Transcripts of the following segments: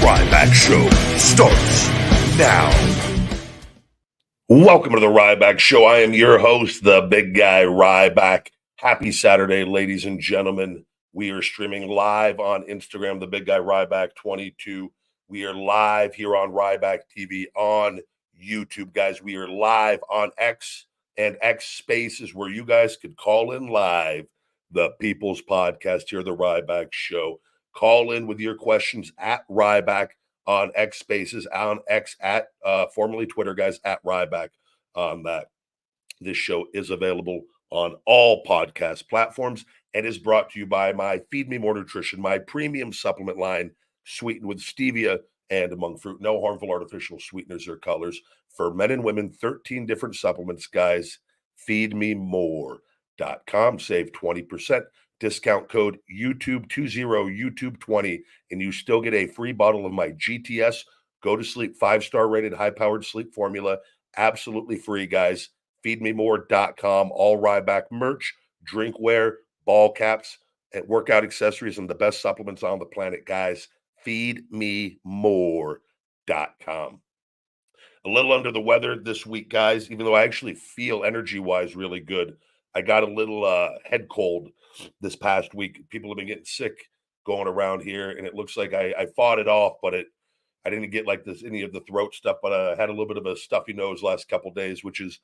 Ryback Show starts now. Welcome to the Ryback Show. I am your host, the big guy Ryback. Happy Saturday, ladies and gentlemen. We are streaming live on Instagram, the big guy Ryback 22. We are live here on Ryback TV on YouTube, guys. We are live on X and X Spaces, where you guys could call in live. The People's Podcast here, the Ryback Show. Call in with your questions at Ryback on X Spaces, on X at formerly Twitter, guys, at Ryback on that. This show is available on all podcast platforms and is brought to you by my Feed Me More Nutrition, my premium supplement line, sweetened with stevia and monk fruit. No harmful artificial sweeteners or colors for men and women. 13 different supplements, guys. FeedMeMore.com. Save 20%. Discount code YouTube20, YouTube20, and you still get a free bottle of my GTS Go to Sleep 5-star rated high-powered sleep formula. Absolutely free, guys. FeedMeMore.com. All Ryback merch, drinkware, ball caps, and workout accessories, and the best supplements on the planet, guys. FeedMeMore.com. A little under the weather this week, guys, even though I actually feel energy-wise really good. I got a little head cold this past week. People have been getting sick going around here, and it looks like I fought it off, but I didn't get like this any of the throat stuff, but I had a little bit of a stuffy nose last couple days, which is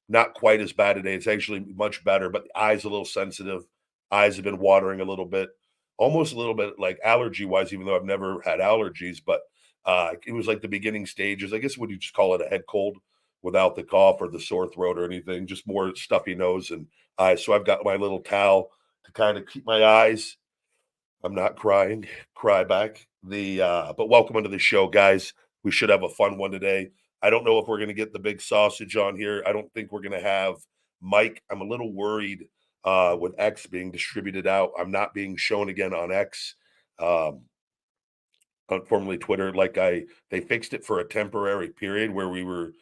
not quite as bad today. It's actually much better, but the eyes a little sensitive. Eyes have been watering a little bit, almost a little bit like allergy-wise, even though I've never had allergies, but it was like the beginning stages. I guess would you just call it a head cold without the cough or the sore throat or anything, just more stuffy nose and eyes. So I've got my little towel to kind of keep my eyes. I'm not crying, cry back. But welcome into the show, guys. We should have a fun one today. I don't know if we're going to get the big sausage on here. I don't think we're going to have Mike. I'm a little worried with X being distributed out. I'm not being shown again on X. Formerly Twitter, they fixed it for a temporary period where we were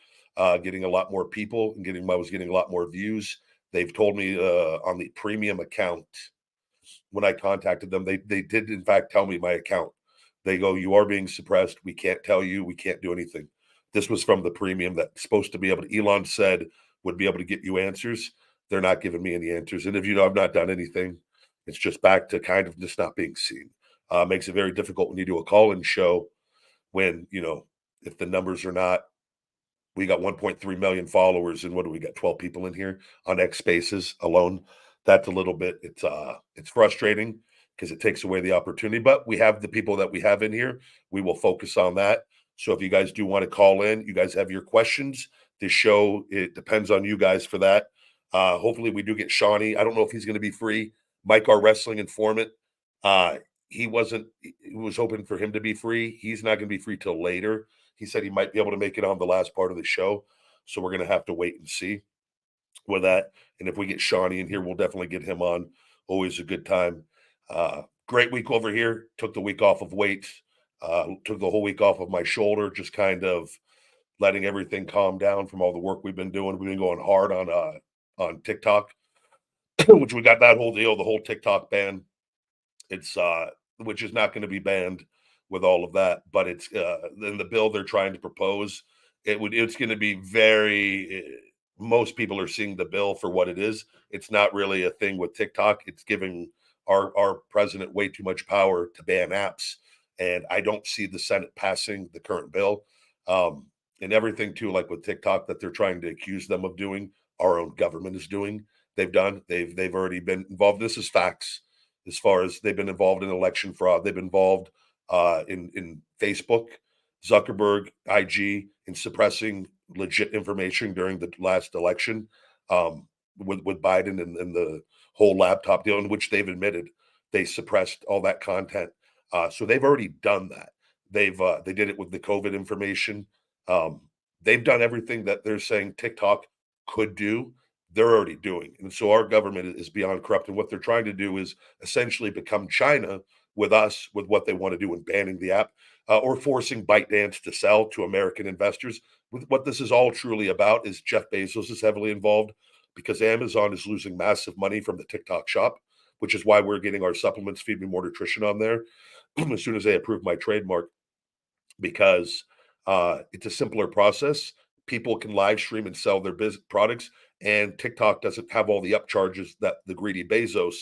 getting a lot more people and I was getting a lot more views. They've told me on the premium account when I contacted them, they did in fact tell me my account. They go, you are being suppressed. We can't tell you. We can't do anything. This was from the premium that's supposed to be able to, Elon said, would be able to get you answers. They're not giving me any answers. And if you know, I've not done anything. It's just back to kind of just not being seen. Makes it very difficult when you do a call-in show when, if the numbers are not, we got 1.3 million followers, and what do we got? 12 people in here on X Spaces alone. That's a little bit, it's frustrating because it takes away the opportunity, but we have the people that we have in here. We will focus on that. So if you guys do want to call in, you guys have your questions. This show, it depends on you guys for that. Hopefully we do get Shawnee. I don't know if he's going to be free. Mike, our wrestling informant, he was hoping for him to be free. He's not going to be free till later. He said he might be able to make it on the last part of the show. So we're going to have to wait and see with that. And if we get Shawnee in here, we'll definitely get him on. Always a good time. Great week over here. Took the week off of weights. Took the whole week off of my shoulder, just kind of letting everything calm down from all the work we've been doing. We've been going hard on TikTok, which we got that whole deal, the whole TikTok ban. It's which is not going to be banned with all of that, but it's in the bill they're trying to propose. It's going to be very. Most people are seeing the bill for what it is. It's not really a thing with TikTok. It's giving our president way too much power to ban apps, and I don't see the Senate passing the current bill. And everything too, like with TikTok, that they're trying to accuse them of doing, our own government is doing. They've already been involved. This is facts. As far as they've been involved in election fraud, they've been involved in Facebook, Zuckerberg, IG, in suppressing legit information during the last election with Biden and the whole laptop deal, in which they've admitted they suppressed all that content. So they've already done that. They did it with the COVID information. They've done everything that they're saying TikTok could do. They're already doing. And so our government is beyond corrupt. And what they're trying to do is essentially become China with us, with what they want to do in banning the app or forcing ByteDance to sell to American investors. What this is all truly about is Jeff Bezos is heavily involved because Amazon is losing massive money from the TikTok shop, which is why we're getting our supplements, Feed Me More Nutrition on there as soon as they approve my trademark. because it's a simpler process. People can live stream and sell their business products, and TikTok doesn't have all the upcharges that the greedy Bezos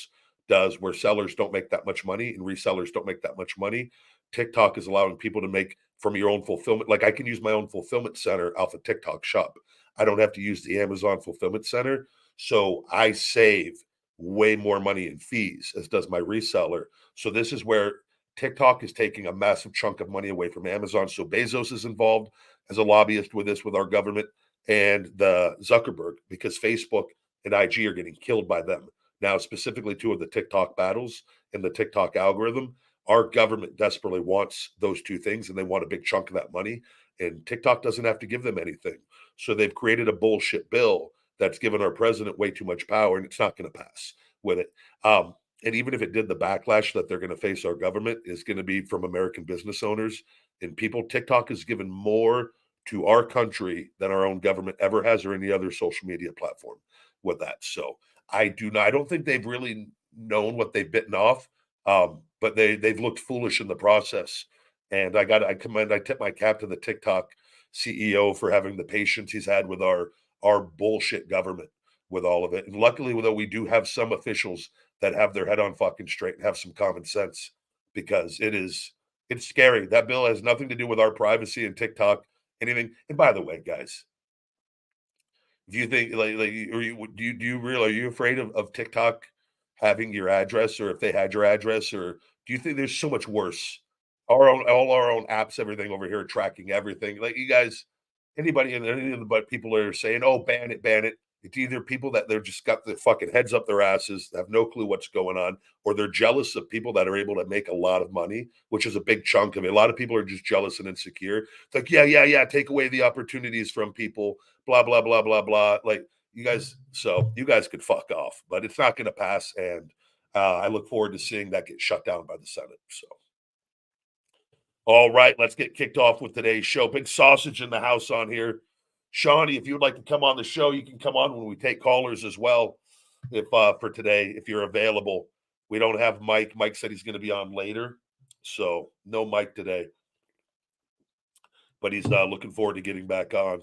does, where sellers don't make that much money and resellers don't make that much money. TikTok is allowing people to make from your own fulfillment. Like I can use my own fulfillment center off a TikTok shop. I don't have to use the Amazon fulfillment center. So I save way more money in fees, as does my reseller. So this is where TikTok is taking a massive chunk of money away from Amazon. So Bezos is involved as a lobbyist with this, with our government and the Zuckerberg, because Facebook and IG are getting killed by them. Now, specifically two of the TikTok battles and the TikTok algorithm, our government desperately wants those two things and they want a big chunk of that money. And TikTok doesn't have to give them anything. So they've created a bullshit bill that's given our president way too much power, and it's not going to pass with it. And even if it did, the backlash that they're going to face our government is going to be from American business owners and people. TikTok has given more to our country than our own government ever has, or any other social media platform with that. So I don't think they've really known what they've bitten off. But they've looked foolish in the process. And I tip my cap to the TikTok CEO for having the patience he's had with our bullshit government with all of it. And luckily, though, we do have some officials that have their head on fucking straight and have some common sense, because it's scary. That bill has nothing to do with our privacy and TikTok, anything. And by the way, guys, do you think like or you do you real are you afraid of TikTok having your address, or if they had your address, or do you think there's so much worse? All our own apps, everything over here tracking everything. Like you guys, anybody and any of the but people are saying, "Oh, ban it, ban it." It's either people that they're just got their fucking heads up their asses, have no clue what's going on, or they're jealous of people that are able to make a lot of money, which is a big chunk of it. A lot of people are just jealous and insecure. It's like, yeah, yeah, yeah, take away the opportunities from people, blah, blah, blah, blah, blah. Like you guys, so you guys could fuck off, but it's not going to pass. And I look forward to seeing that get shut down by the Senate. So. All right, let's get kicked off with today's show. Big sausage in the house on here. Shawnee, if you would like to come on the show, you can come on when we take callers as well. If for today, if you're available. We don't have Mike. Mike said he's going to be on later. So no Mike today. But he's looking forward to getting back on.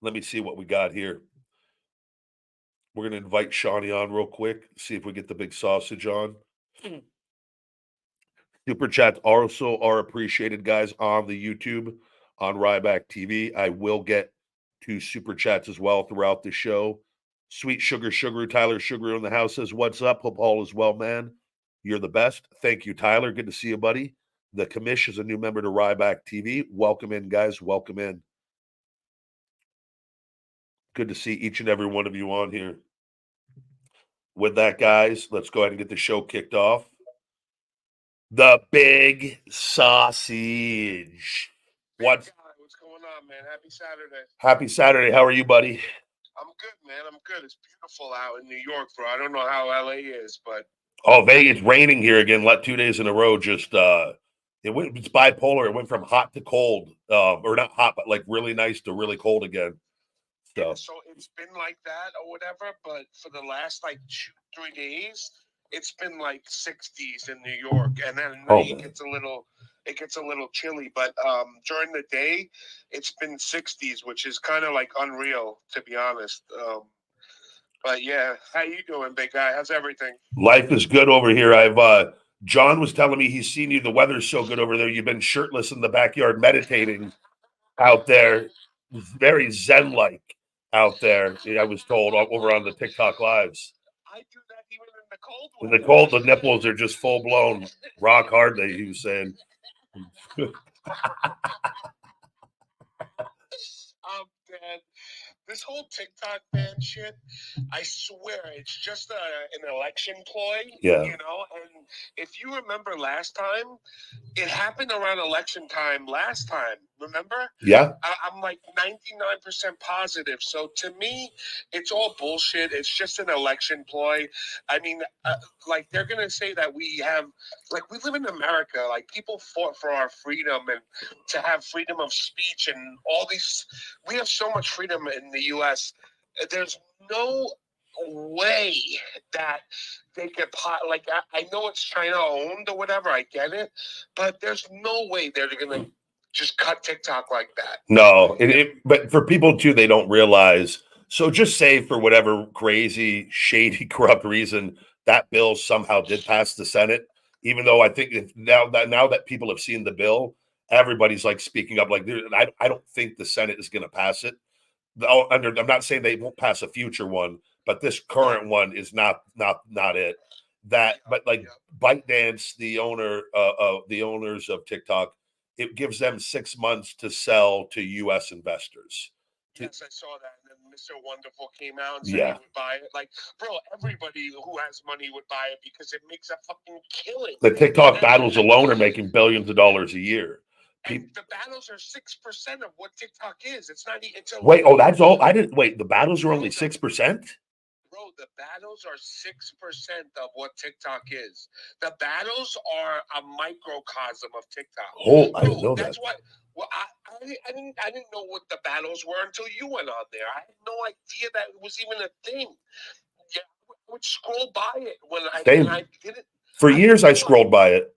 Let me see what we got here. We're going to invite Shawnee on real quick, see if we get the big sausage on. Super chats also are appreciated, guys, on the YouTube, on Ryback TV. I will get to super chats as well throughout the show. Sweet Sugar, Tyler Sugar in the house says, "What's up? Hope all is well, man. You're the best." Thank you, Tyler. Good to see you, buddy. The commish is a new member to Ryback TV. Welcome in, guys. Welcome in. Good to see each and every one of you on here. With that, guys, let's go ahead and get the show kicked off. The big sausage. What's going on, man? Happy Saturday. Happy Saturday. How are you, buddy? I'm good, man. I'm good. It's beautiful out in New York, bro. I don't know how LA is, but Vegas raining here again. 2 days in a row. Just it's bipolar. It went from hot to cold, or not hot, but like really nice to really cold again. So, so it's been like that or whatever. But for the last like 2-3 days, it's been like 60s in New York, and then at night it gets a little chilly. But during the day, it's been 60s, which is kind of like unreal, to be honest. But yeah, how you doing, big guy? How's everything? Life is good over here. I've John was telling me he's seen you. The weather's so good over there. You've been shirtless in the backyard meditating out there. Very zen-like out there. I was told over on the TikTok lives. I do that even in the cold. In the cold, the nipples are just full blown, rock hard. He was saying. I'm dead. This whole TikTok ban shit, I swear it's just an election ploy. Yeah. You know, and if you remember last time, it happened around election time last time. Remember? Yeah. I'm like 99% positive. So to me, it's all bullshit. It's just an election ploy. I mean, like they're gonna say that we live in America. Like people fought for our freedom and to have freedom of speech and all these. We have so much freedom in the U.S. There's no way that they could like I know it's China owned or whatever, I get it, but there's no way they're gonna just cut TikTok like that. No, but for people too, they don't realize. So just say for whatever crazy, shady, corrupt reason that bill somehow did pass the Senate, even though I think now that people have seen the bill, everybody's like speaking up. Like I don't think the Senate is going to pass it. I'm not saying they won't pass a future one, but this current one is not it. But like ByteDance, the owners of TikTok, it gives them 6 months to sell to U.S. investors. Yes, I saw that. And then Mr. Wonderful came out and said he would buy it. Like, bro, everybody who has money would buy it because it makes a fucking killing. The TikTok battles alone are making billions of dollars a year. And the battles are 6% of what TikTok is. It's not. Wait, that's all. I didn't wait. The battles are only 6%. Bro, the battles are 6% of what TikTok is. The battles are a microcosm of TikTok. Oh, I didn't know that. That's why. Well, I didn't know what the battles were until you went on there. I had no idea that it was even a thing. Yeah, I would scroll by it when I didn't. For years, I scrolled by it.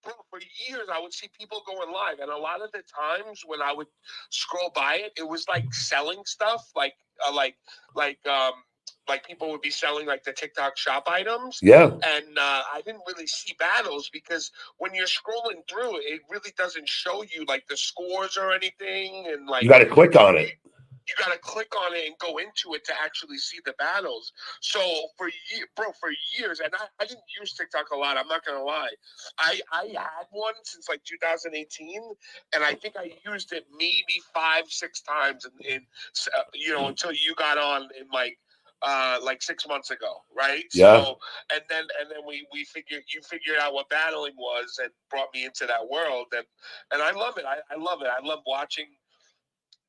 Bro, for years, I would see people going live, and a lot of the times when I would scroll by it, it was like selling stuff, like people would be selling like the TikTok shop items. Yeah. And I didn't really see battles because when you're scrolling through, it really doesn't show you like the scores or anything. And like you got to click on it. You got to click on it and go into it to actually see the battles. So for years, and I didn't use TikTok a lot. I'm not going to lie. I had one since like 2018, and I think I used it maybe 5-6 times until you got on in like 6 months ago, right? Yeah. So and then you figured out what battling was and brought me into that world, and I love it. I love it. I love watching.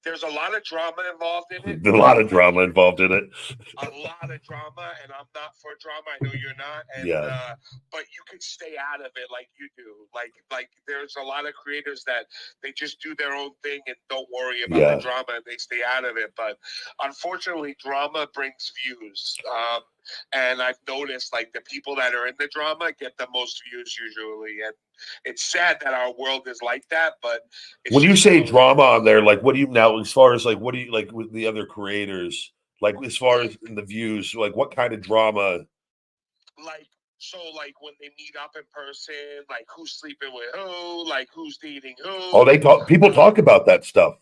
There's a lot of drama involved in it. A lot of drama involved in it. A lot of drama, and I'm not for drama. I know you're not, and but you could stay out of it like you do. Like there's a lot of creators that they just do their own thing and don't worry about the drama, and they stay out of it. But unfortunately, drama brings views. And I've noticed like the people that are in the drama get the most views usually, and it's sad that our world is like that. But when you say drama on there, like what do you now as far as like what do you like with the other creators, like as far as in the views, like what kind of drama? Like when they meet up in person, like who's sleeping with who, like who's dating who. Oh, people talk about that stuff.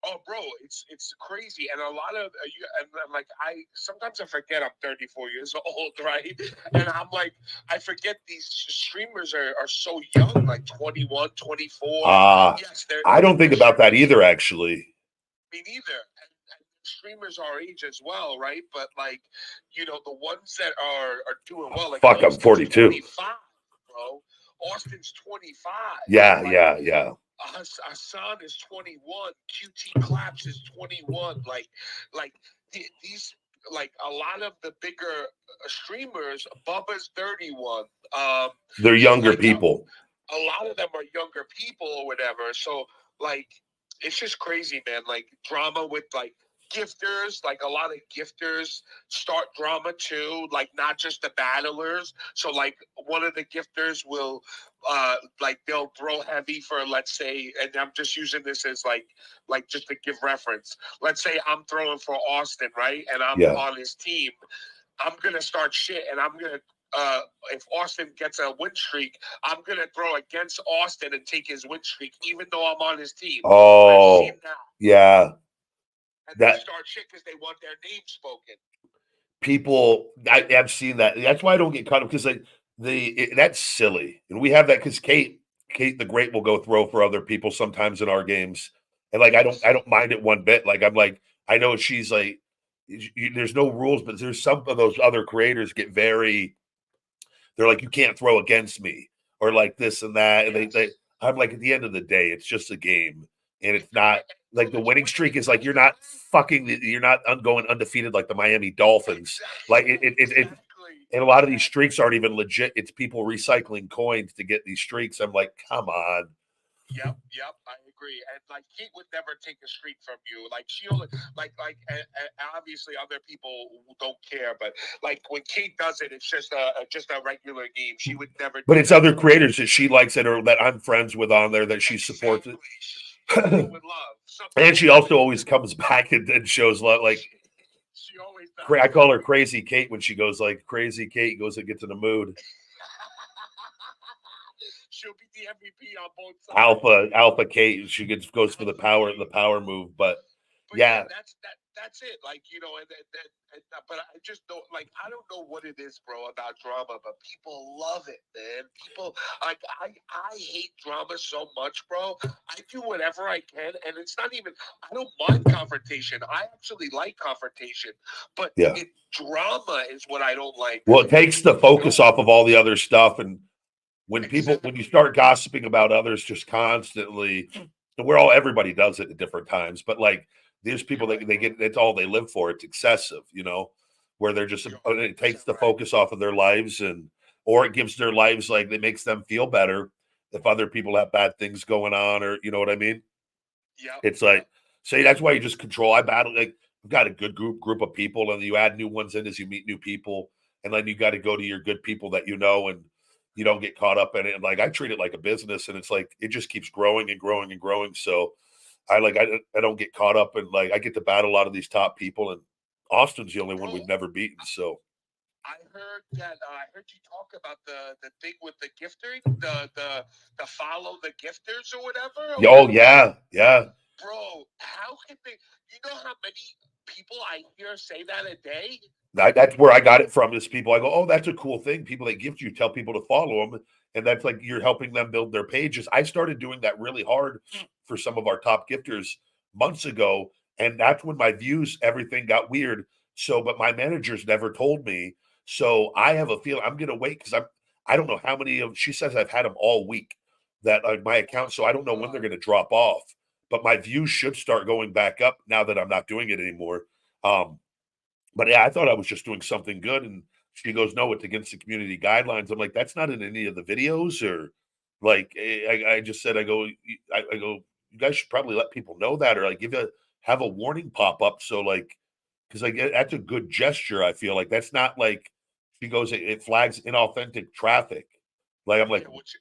Oh, bro, it's crazy, and a lot of and I'm like, sometimes I forget I'm 34 years old, right? And I'm like, I forget these streamers are so young, like 21, 24. Yes, I don't think about that either, actually. Me neither. And streamers our age as well, right? But like, the ones that are doing well, like fuck, I'm 42. 25, bro. Austin's 25. Yeah. Hassan is 21. QT Claps is 21. Like these, like a lot of the bigger streamers. Bubba's 31. They're younger people. A lot of them are younger people or whatever. So like, it's just crazy, man. Like drama with like gifters, like a lot of gifters start drama too, like not just the battlers. So like one of the gifters will like they'll throw heavy for, let's say, and I'm just using this as like just to give reference. Let's say I'm throwing for Austin, right? And I'm on his team. I'm gonna start shit, and I'm gonna if Austin gets a win streak, I'm gonna throw against Austin and take his win streak, even though I'm on his team. Oh, I've seen that. Yeah. And they start shit because they want their name spoken. People, I've seen that. That's why I don't get caught up, because that's silly, and we have that because Kate the Great will go throw for other people sometimes in our games, and like I don't mind it one bit. Like I'm like, I know she's like, there's no rules, but there's some of those other creators get very. They're like, you can't throw against me, or like this and that, and I'm like, at the end of the day, it's just a game, and it's not. Like the winning streak is like you're not going undefeated like the Miami Dolphins. Like it and a lot of these streaks aren't even legit. It's people recycling coins to get these streaks. I'm like, come on. Yep. I agree. And like Kate would never take a streak from you. Like she only and obviously other people don't care, but like when Kate does it, it's just a regular game. She would never. But it's other creators that she likes that or that I'm friends with on there that she supports it. With love. And she also always comes back and shows love. Like she always does. I call her Crazy Kate when she goes like Crazy Kate goes and gets in the mood. She'll be the MVP on both sides. Alpha Kate. She goes for the power move, but yeah, that's it. Like but I just don't like. I don't know what it is, bro, about drama, but people love it, man. People like I hate drama so much, bro. I do whatever I can, and it's not even. I don't mind confrontation. I actually like confrontation, but drama is what I don't like. Well, it takes the focus off of all the other stuff, and when you start gossiping about others just constantly, and everybody does it at different times, but like there's people that they get, that's all they live for. It's excessive, where they're just, it takes the focus off of their lives or it gives their lives, like it makes them feel better if other people have bad things going on, or you know what I mean? Yeah. It's like, say that's why you just control. I battle, like I've got a good group of people, and you add new ones in as you meet new people, and then you got to go to your good people that and you don't get caught up in it. And like I treat it like a business, and it's like it just keeps growing and growing and growing. So I don't get caught up in like I get to battle a lot of these top people, and Austin's the only one we've never beaten. So I heard you talk about the thing with the gifting, the follow the gifters or whatever. Oh yeah. Bro, how can they? You know how many people I hear say that a day? That's where I got it from. Is people I go, oh, that's a cool thing. People that gift you tell people to follow them, and that's like you're helping them build their pages. I started doing that really hard for some of our top gifters months ago, and that's when my views everything got weird. So, but my managers never told me. So I have a feeling I'm gonna wait because I don't know how many of she says I've had them all week that my account. So I don't know when they're gonna drop off. But my views should start going back up now that I'm not doing it anymore. But yeah, I thought I was just doing something good. And she goes, no, it's against the community guidelines. I'm like, that's not in any of the videos or like, I just said, I go, you guys should probably let people know that, or like have a warning pop up. So like, cause like, that's a good gesture. I feel like that's not like, she goes, it flags inauthentic traffic. Like I'm like, which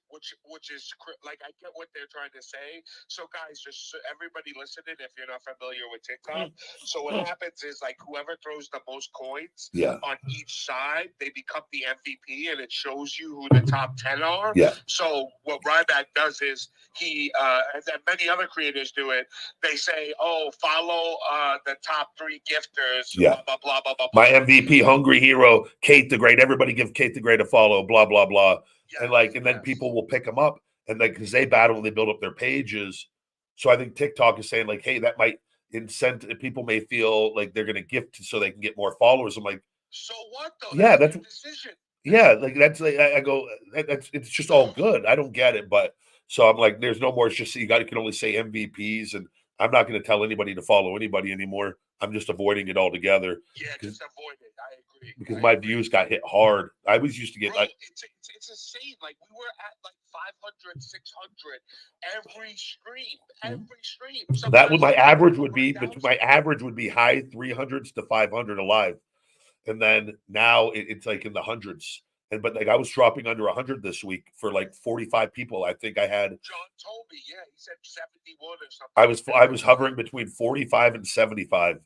is like I get what they're trying to say. So guys, just everybody listening, if you're not familiar with TikTok, so what happens is like whoever throws the most coins on each side, they become the MVP, and it shows you who the top 10 are. Yeah. So what Ryback does is he and many other creators do it. They say, "Oh, follow the top 3 gifters." Yeah. Blah blah blah blah blah. My MVP, Hungry Hero, Kate the Great. Everybody give Kate the Great a follow. Blah blah blah. And then people will pick them up, and like because they battle and they build up their pages. So I think TikTok is saying like, hey, that might incent people may feel like they're going to gift so they can get more followers. I'm like, so what though? Yeah, that's your decision. Yeah, like that's like I go, it's just all good. I don't get it, but so I'm like, there's no more. It's just you can only say MVPs, and I'm not going to tell anybody to follow anybody anymore. I'm just avoiding it altogether. Yeah, just avoid it. I agree. Because my views got hit hard. I was used to get like it's insane. Like we were at like 500, 600 every stream. Sometimes that would my average would be high 300s to 500 alive, and then now it's like in the hundreds. But like I was dropping under 100 this week for like 45 people. I think I had. John told me, he said 71 or something. I was hovering between 45 and 75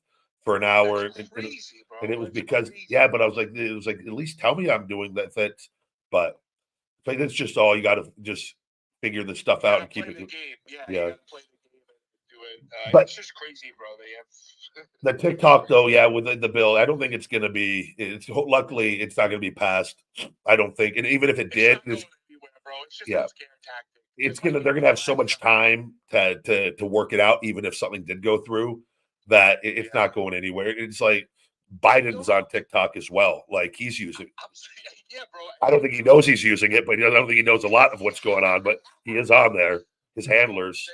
for an hour. That's crazy, bro. And it was because but I was like, it was like at least tell me I'm doing that. But like it's just all you got to just figure this stuff out and keep it. Game. Yeah. Play the game and do it. But it's just crazy, bro. They have the TikTok though, with the bill, I don't think it's going to be. Luckily it's not going to be passed. I don't think, and even if it did, bro. It's just a scare tactic. They're gonna have so much time to work it out, even if something did go through, that it's not going anywhere. It's like Biden's on TikTok as well. Like he's using. Yeah, bro. I don't think he knows he's using it, but I don't think he knows a lot of what's going on. But he is on there. His handlers.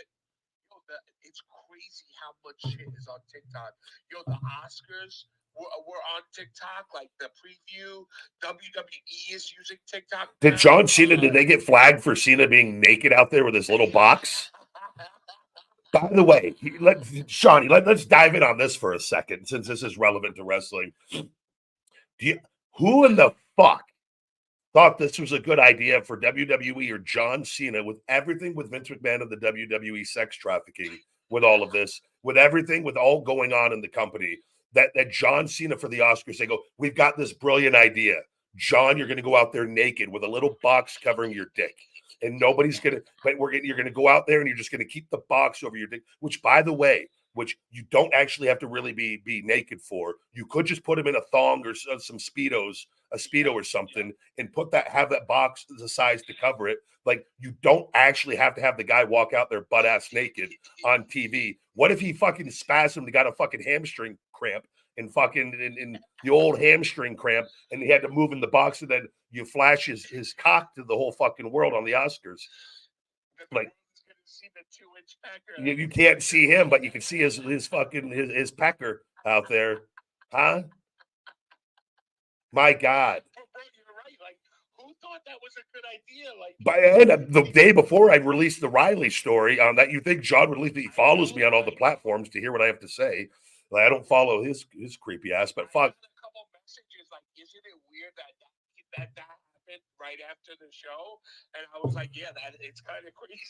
It's crazy how much shit is on TikTok. The Oscars were on TikTok. Like the preview, WWE is using TikTok. Did John Cena? Did they get flagged for Cena being naked out there with his little box? By the way, Shawnee, let's dive in on this for a second, since this is relevant to wrestling. Who in the fuck thought this was a good idea for WWE or John Cena, with everything with Vince McMahon and the WWE sex trafficking, with all of this, with everything, with all going on in the company, that John Cena for the Oscars, they go, we've got this brilliant idea. John, you're going to go out there naked with a little box covering your dick. And nobody's going to, but you're going to go out there and you're just going to keep the box over your dick, which, by the way, which you don't actually have to really be naked for. You could just put him in a thong or some Speedos, a Speedo or something, and have that box the size to cover it. Like, you don't actually have to have the guy walk out there butt ass naked on TV. What if he fucking spasmed and got a fucking hamstring cramp and fucking in the old hamstring cramp, and he had to move in the box, and then you flash his cock to the whole fucking world on the Oscars. Like, you can't see him, but you can see his fucking his pecker out there, huh? My God. You're right. Like, who thought that was a good idea? Like, The day before I released the Riley story on that, you think John would leave? He follows me on all the platforms to hear what I have to say. Like, I don't follow his creepy ass, but fuck. A couple messages like, isn't it weird that happened right after the show? And I was like, yeah, it's kind of crazy.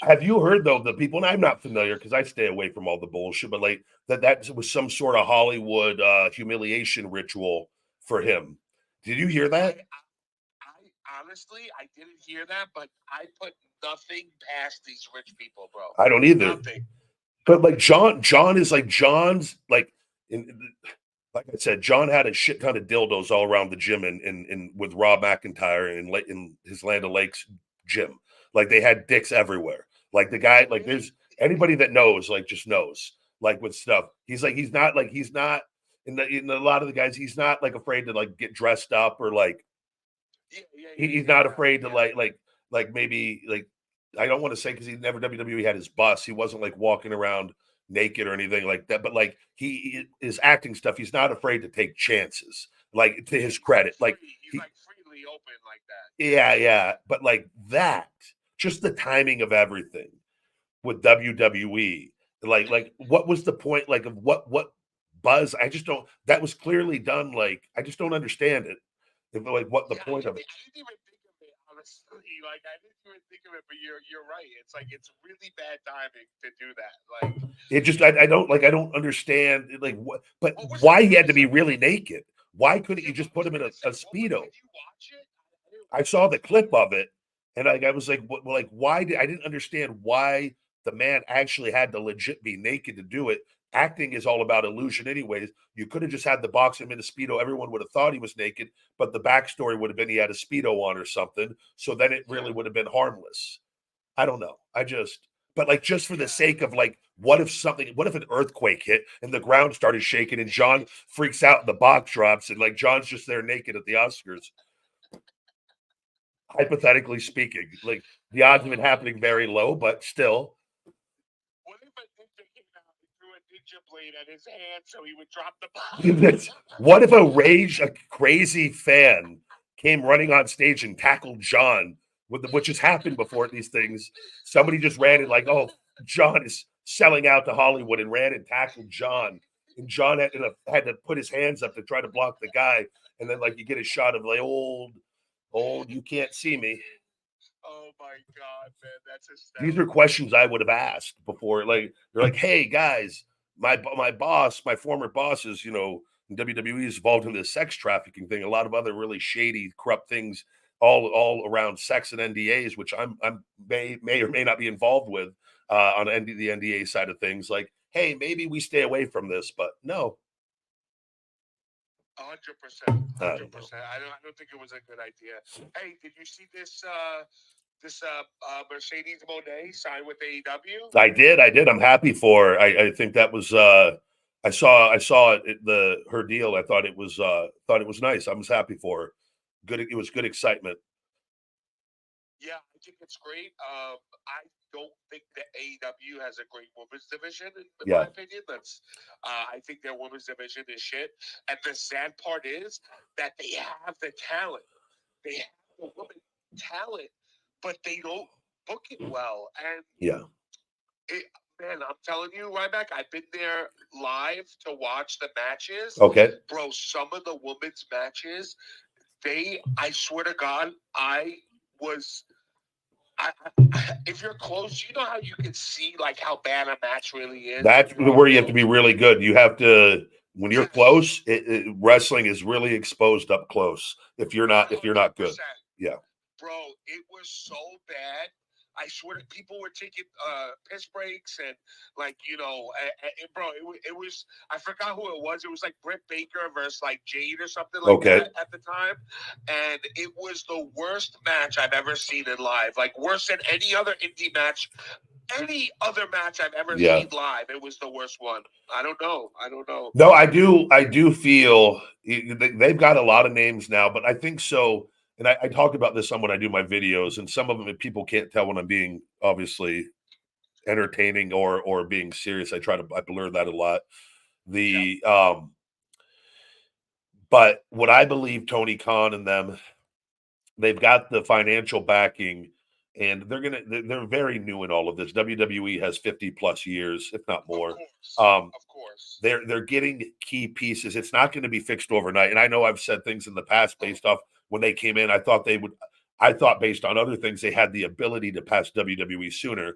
Have you heard though the people? And I'm not familiar because I stay away from all the bullshit, but like that was some sort of Hollywood humiliation ritual for him. Did you hear that? I honestly, I didn't hear that, but I put nothing past these rich people, bro. I don't either. Nothing. But like John is like John's like like I said, John had a shit ton of dildos all around the gym in with Rob McIntyre in his Land O'Lakes gym. Like, they had dicks everywhere. Like, the guy, like, there's anybody that knows, like, just knows, like, with stuff. He's not in a lot of the guys, he's not like afraid to like get dressed up or like he's not afraid to like maybe like, I don't want to say, because he never WWE had his bus. He wasn't like walking around naked or anything like that. But like, his acting stuff, he's not afraid to take chances. Like, to his credit, like he's like freely open like that. Yeah. But like that, just the timing of everything with WWE. Like what was the point? Like, of what buzz? I just don't. That was clearly done. Like, I just don't understand it. Like, what the point of it? I didn't even think of it, honestly. Like, I didn't even think of it, but you're right. It's like, it's really bad timing to do that. Like, it just, I don't understand, like, what, but why he had to be really naked. Why couldn't you just put him in a Speedo? Did you watch it? I saw the clip of it, and I was like, what, like, why I didn't understand why the man actually had to legit be naked to do it. Acting is all about illusion anyways. You could have just had the box him in a Speedo. Everyone would have thought he was naked, but the backstory would have been he had a Speedo on or something. So then it really would have been harmless. I don't know. But like, just for the sake of like, what if an earthquake hit and the ground started shaking and John freaks out and the box drops and like John's just there naked at the Oscars? Hypothetically speaking, like, the odds of it happening very low, but still. What if a ninja came out and threw a ninja blade at his hand so he would drop the box? What if a crazy fan came running on stage and tackled John, which has happened before at these things? Somebody just ran and like, oh, John is selling out to Hollywood, and ran and tackled John. And John had to put his hands up to try to block the guy. And then like, you get a shot of like, old, you can't see me. Oh my God, man, that's hysterical. These are questions I would have asked before. Like, they're like, hey guys, my former boss is, in WWE is involved in this sex trafficking thing, a lot of other really shady, corrupt things, all around sex and NDAs, which I'm may or may not be involved with on the NDA side of things. Like, hey, maybe we stay away from this, but no. 100%. 100%. I don't think it was a good idea. Hey, did you see this Mercedes Moné signed with AEW? I did. I'm happy for her. I think that was I saw her deal. I thought it was nice. I was happy for her. Good. It was good excitement. Yeah, I think it's great. I don't think that AEW has a great women's division, in my opinion. I think their women's division is shit. And the sad part is that they have the talent. They have the women talent, but they don't book it well. And Man, I'm telling you, Ryback, I've been there live to watch the matches. Okay. Bro, some of the women's matches, I swear to God, was, if you're close, you know how you can see like how bad a match really is. That's where you have to be really good. You have to, when you're Yes. close, wrestling is really exposed up close. If you're not good, 100%. yeah. Bro, it was so bad. I swear to people were taking piss breaks and like bro, it was I forgot who it was. It was like Britt Baker versus like Jade or something like Okay. that at the time, and it was the worst match I've ever seen in live. Like worse than any other indie match, any other match I've ever Yeah. seen live. It was the worst one. I don't know. No, I do feel they've got a lot of names now, but I think so. And I talk about this some when I do my videos, and some of them people can't tell when I'm being obviously entertaining or being serious. I blur that a lot. But what I believe Tony Khan and them, they've got the financial backing, and they're very new in all of this. WWE has 50 plus years, if not more. Of course. They're getting key pieces. It's not going to be fixed overnight. And I know I've said things in the past based off when they came in. I thought based on other things they had the ability to pass WWE sooner.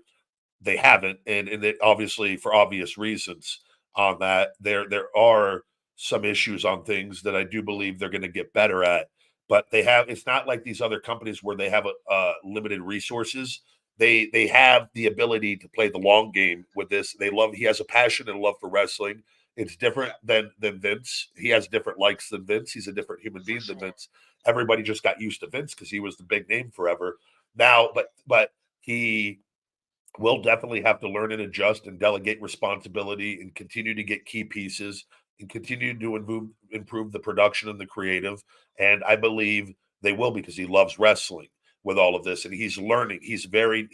They haven't, and obviously for obvious reasons on that. There are some issues on things that I do believe they're going to get better at. But it's not like these other companies where they have limited resources. They have the ability to play the long game with this. He has a passion and love for wrestling. It's different than Vince. He has different likes than Vince. He's a different human being than Vince. Everybody just got used to Vince because he was the big name forever. Now, but he will definitely have to learn and adjust and delegate responsibility and continue to get key pieces and continue to improve the production and the creative. And I believe they will, because he loves wrestling with all of this, and he's learning. He's very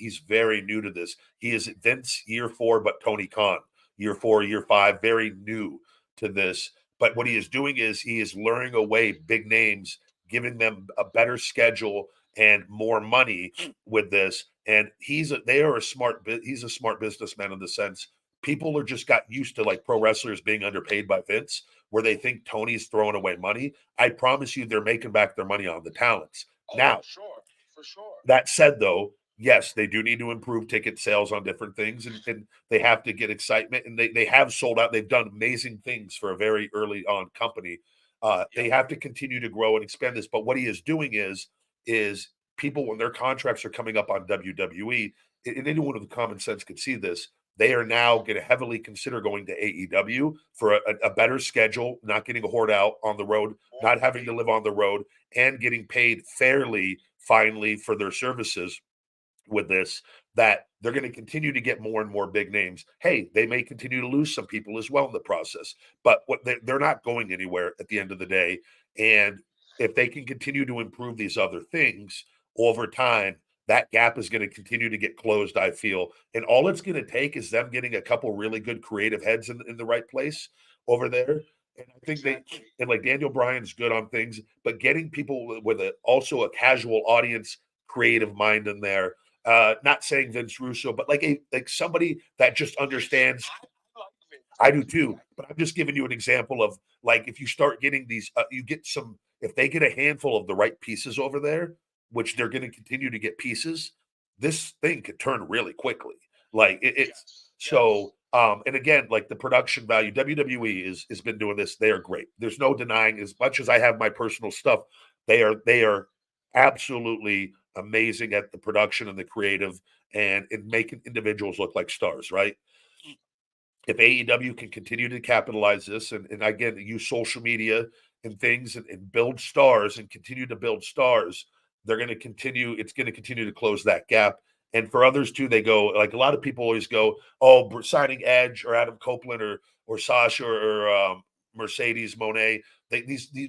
new to this. He is Vince year 4, but Tony Khan year 4, year 5, very new to this. But what he is doing is he is luring away big names, giving them a better schedule and more money with this. And he's a smart businessman in the sense people are just got used to like pro wrestlers being underpaid by Vince, where they think Tony's throwing away money. I promise you, they're making back their money on the talents. Now, for sure. That said, though, yes, they do need to improve ticket sales on different things, and they have to get excitement. And they have sold out. They've done amazing things for a very early on company. They have to continue to grow and expand this. But what he is doing is people, when their contracts are coming up on WWE, and anyone with common sense could see this, they are now going to heavily consider going to AEW for a better schedule, not getting a hoard out on the road, not having to live on the road, and getting paid fairly finally for their services with this. That they're going to continue to get more and more big names. Hey, they may continue to lose some people as well in the process, but they're not going anywhere at the end of the day. And if they can continue to improve these other things over time, that gap is going to continue to get closed, I feel. And all it's going to take is them getting a couple really good creative heads in the right place over there. And I think and like Daniel Bryan's good on things, but getting people with also a casual audience, creative mind in there. Not saying Vince Russo, but like somebody that just understands. I do too, but I'm just giving you an example of like if you start getting these, you get some. If they get a handful of the right pieces over there, which they're going to continue to get pieces, this thing could turn really quickly. Like it's so. And again, like the production value, WWE has been doing this. They are great. There's no denying. As much as I have my personal stuff, they are absolutely amazing at the production and the creative and in making individuals look like stars. Right. If AEW can continue to capitalize this and again use social media and things and build stars and continue to build stars, they're going to continue. It's going to continue to close that gap. And for others too, they go like a lot of people always go, oh, signing Edge or Adam Copeland or Sasha or Mercedes Monet.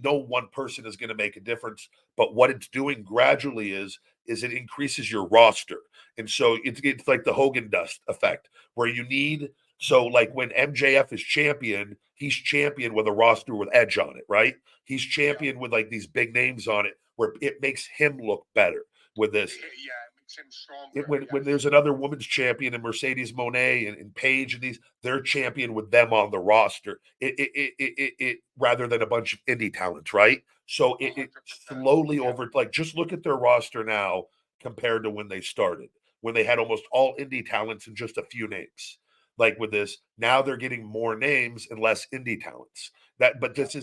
No one person is going to make a difference. But what it's doing gradually is it increases your roster, and so it's like the Hogan dust effect, where you need. So, like when MJF is champion, he's champion with a roster with Edge on it, right? He's champion with like these big names on it, where it makes him look better with this. Yeah, makes him stronger. When there's another women's champion in Mercedes Moné and Paige and these, they're champion with them on the roster. It rather than a bunch of indie talents, right? So it slowly over, like, just look at their roster now compared to when they started, when they had almost all indie talents and just a few names. Like with this, now they're getting more names and less indie talents. But this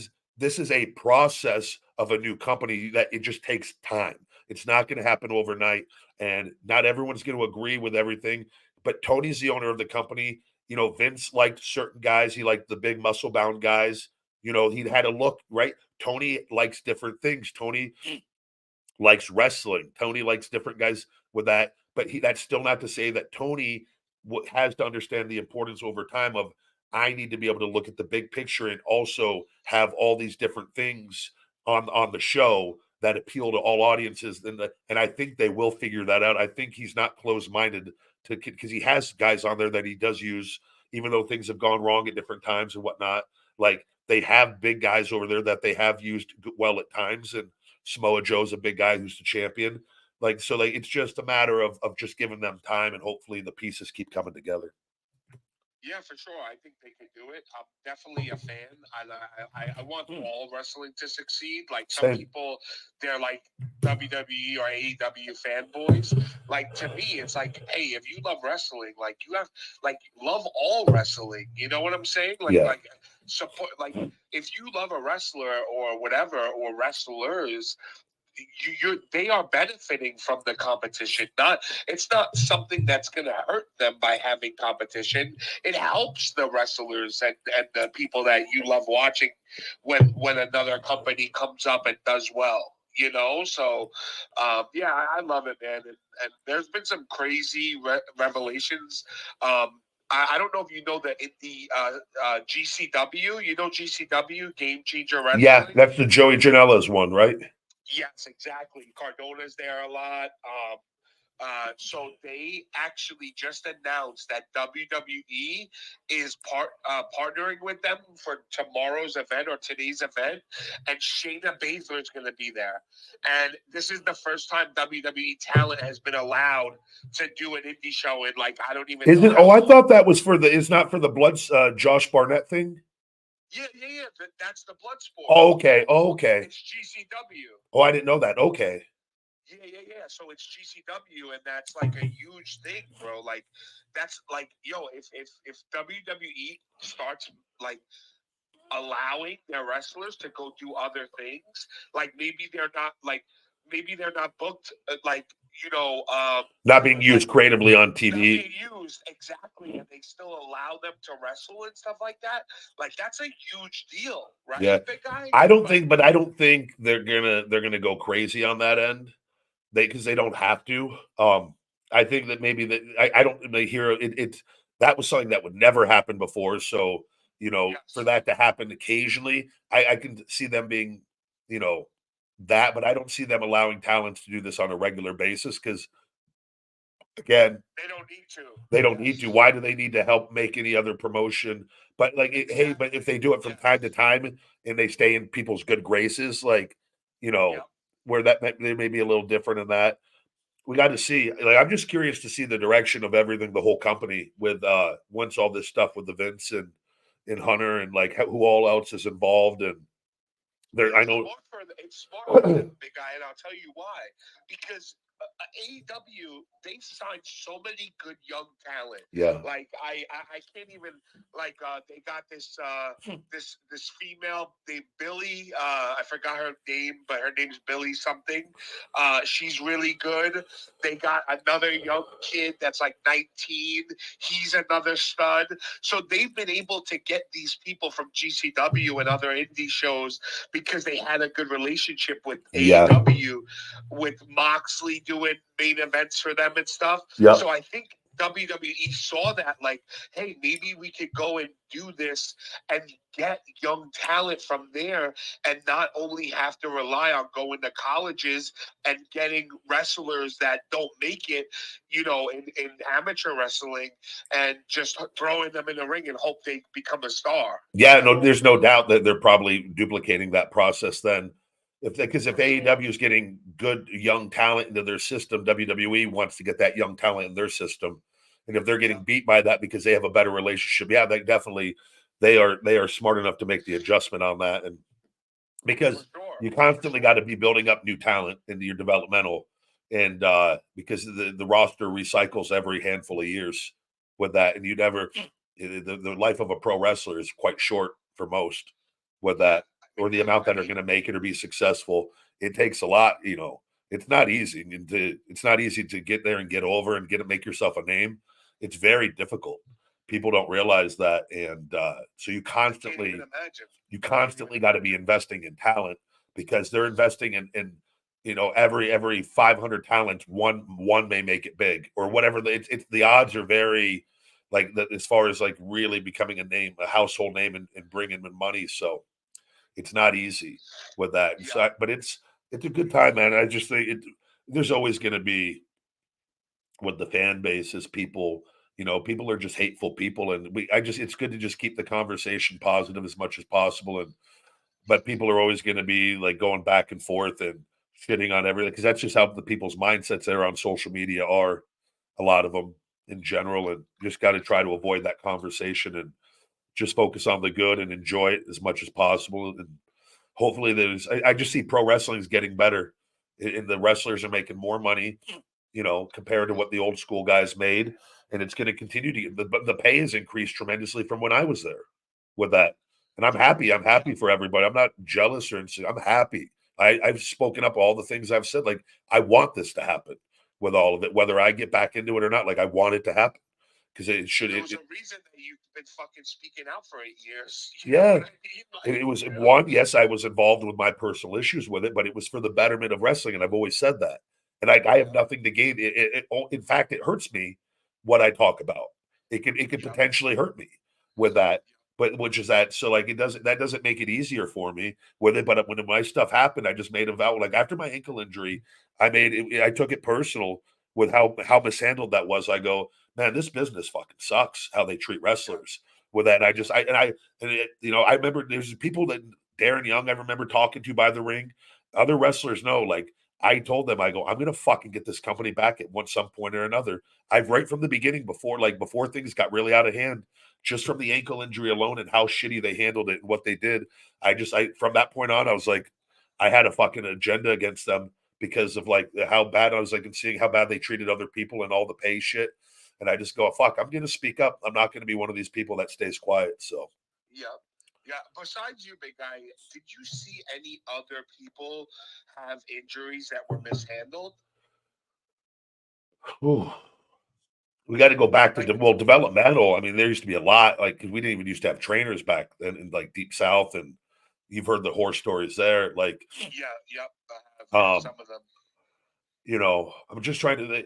is a process of a new company that it just takes time. It's not going to happen overnight, and not everyone's going to agree with everything. But Tony's the owner of the company. You know, Vince liked certain guys. He liked the big muscle bound guys. You know, he had a look, right? Tony likes different things. Tony likes wrestling. Tony likes different guys with that. But that's still not to say that Tony has to understand the importance over time of, I need to be able to look at the big picture and also have all these different things on the show that appeal to all audiences. And I think they will figure that out. I think he's not closed-minded to, because he has guys on there that he does use, even though things have gone wrong at different times and whatnot. Like, they have big guys over there that they have used well at times, and Samoa Joe's a big guy who's the champion. Like, so like, it's just a matter of just giving them time, and hopefully the pieces keep coming together. Yeah, for sure. I think they can do it. I'm definitely a fan. I want all wrestling to succeed. Like, some Same. people, they're like WWE or AEW fanboys. Like, to me, it's like, hey, if you love wrestling, like, you have, like, love all wrestling. You know what I'm saying? Like, Yeah. like, support. Like, if you love a wrestler or whatever, or wrestlers, they are benefiting from the competition. It's not something that's going to hurt them by having competition. It helps the wrestlers and the people that you love watching when another company comes up and does well. You know, so yeah, I love it, man. And there's been some crazy revelations. I don't know if you know that in the GCW, you know, GCW, Game Changer Wrestling. Yeah, that's the Joey Janela's one, right? Yes, exactly. Cardona's there a lot. So they actually just announced that WWE is partnering with them for tomorrow's event or today's event, and Shayna Baszler is going to be there. And this is the first time WWE talent has been allowed to do an indie show in, like, I don't even know. Oh, I thought that was for it's not for the blood Josh Barnett thing. Yeah. That's the Bloodsport. Oh, okay. It's GCW. Oh, I didn't know that. Okay. Yeah. So it's GCW, and that's like a huge thing, bro. Like, that's like, yo, if WWE starts, like, allowing their wrestlers to go do other things, like, maybe they're not booked, like, you know, not being used creatively on TV. Not being used, exactly, and they still allow them to wrestle and stuff like that. Like, that's a huge deal, right? Yeah. Big guy? I don't think they're gonna go crazy on that end. Because they don't have to. I think that maybe that I don't hear it. That was something that would never happen before. So, you know, Yes. for that to happen occasionally, I can see them being, you know, that, but I don't see them allowing talents to do this on a regular basis, because, again, they don't need to. They don't need to. Why do they need to help make any other promotion? But like, hey, but if they do it from time to time and they stay in people's good graces, like, you know, where they may be a little different in that. We got to see. Like, I'm just curious to see the direction of everything, the whole company, with once all this stuff with the Vince and Hunter, and like who all else is involved. And there, I know it's smart for them, big guy, and I'll tell you why. Because AEW, they signed so many good young talent. Yeah. Like, I can't even, like, they got this this female named Billy. I forgot her name, but her name's Billy something. She's really good. They got another young kid that's like 19. He's another stud. So they've been able to get these people from GCW and other indie shows because they had a good relationship with AEW, with Moxley doing main events for them and stuff. Yep. So I think WWE saw that, like, hey, maybe we could go and do this and get young talent from there, and not only have to rely on going to colleges and getting wrestlers that don't make it, you know, in amateur wrestling, and just throwing them in the ring and hope they become a star. Yeah, no, there's no doubt that they're probably duplicating that process then. Because if AEW is getting good young talent into their system, WWE wants to get that young talent in their system. And if they're getting beat by that because they have a better relationship, yeah, they definitely they are smart enough to make the adjustment on that. And because you constantly got to be building up new talent into your developmental, and because the roster recycles every handful of years with that, and you never the life of a pro wrestler is quite short for most with that, or the amount that are going to make it or be successful. It takes a lot, you know. It's not easy, and it's not easy to get there and get over and make yourself a name. It's very difficult. People don't realize that, and so you constantly got to be investing in talent because they're investing in you know every 500 talents one may make it big or whatever. It's the odds are very like that as far as like really becoming a household name, and bringing in money. So it's not easy with that. Yeah. So, but it's a good time, man. I just think there's always going to be with the fan base is people. You know, people are just hateful people, and it's good to just keep the conversation positive as much as possible. And but people are always going to be like going back and forth and shitting on everything because that's just how the people's mindsets there on social media are. A lot of them in general, and just got to try to avoid that conversation and just focus on the good and enjoy it as much as possible. And hopefully, I just see pro wrestling is getting better, and the wrestlers are making more money, you know, compared to what the old school guys made, and it's going to continue to get. But the pay has increased tremendously from when I was there with that, and I'm happy. I'm happy for everybody. I'm not jealous or anything. I'm happy. I've spoken up all the things I've said. Like I want this to happen with all of it, whether I get back into it or not. Like I want it to happen because it should. There's a reason that you've been fucking speaking out for 8 years. Yeah, it was one. Yes, I was involved with my personal issues with it, but it was for the betterment of wrestling, and I've always said that. And I have nothing to gain. In fact, it hurts me what I talk about. It could potentially hurt me with that. But which is that? So like that doesn't make it easier for me with it. But when my stuff happened, I just made a vow. Like after my ankle injury, I took it personal with how mishandled that was. I go, man, this business fucking sucks. How they treat wrestlers with that. And I remember there's people that Darren Young I remember talking to by the ring. Other wrestlers know like I told them, I go, I'm gonna fucking get this company back at some point or another. I've right from the beginning before things got really out of hand, just from the ankle injury alone and how shitty they handled it and what they did. I from that point on, I was like, I had a fucking agenda against them because of like how bad I was like and seeing how bad they treated other people and all the pay shit. And I just go, fuck, I'm gonna speak up. I'm not gonna be one of these people that stays quiet. So yeah. Yeah, besides you, big guy, did you see any other people have injuries that were mishandled? Ooh. We got to go back to developmental. I mean, there used to be a lot like because we didn't even used to have trainers back then in like Deep South, and you've heard the horror stories there. Like, yeah, some of them. You know, I'm just trying to.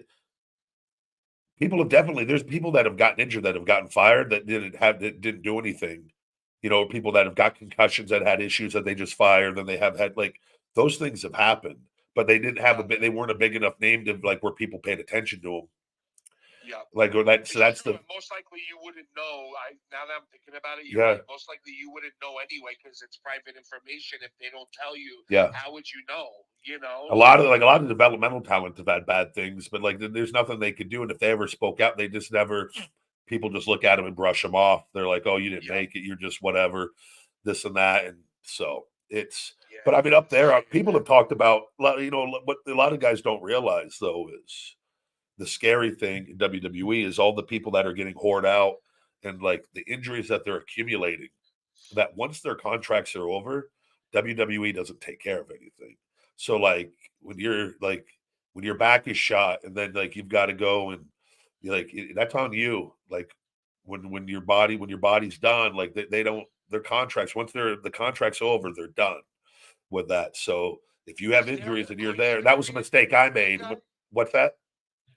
People have definitely. There's people that have gotten injured that have gotten fired that didn't do anything. You know, people that have got concussions that had issues that they just fired. Then they have had like those things have happened, but they didn't have they weren't a big enough name to like where people paid attention to them. Yeah, like that's the most likely you wouldn't know. Now that I'm thinking about it, right. Most likely you wouldn't know anyway because it's private information. If they don't tell you, yeah, how would you know? You know, a lot of developmental talent have had bad things, but like there's nothing they could do. And if they ever spoke out, they just never. People just look at them and brush them off. They're like, "Oh, you didn't make it. You're just whatever, this and that." And so it's. But I mean, up there, people have talked about. You know, what a lot of guys don't realize though is the scary thing in WWE is all the people that are getting whored out and like the injuries that they're accumulating. That once their contracts are over, WWE doesn't take care of anything. So like when your back is shot and then like you've got to go and you're like that's on you. Like when your body's done, like they don't their contracts once the contract's over, they're done with that. So if you have injuries and you're there, that was a mistake I made. What's that?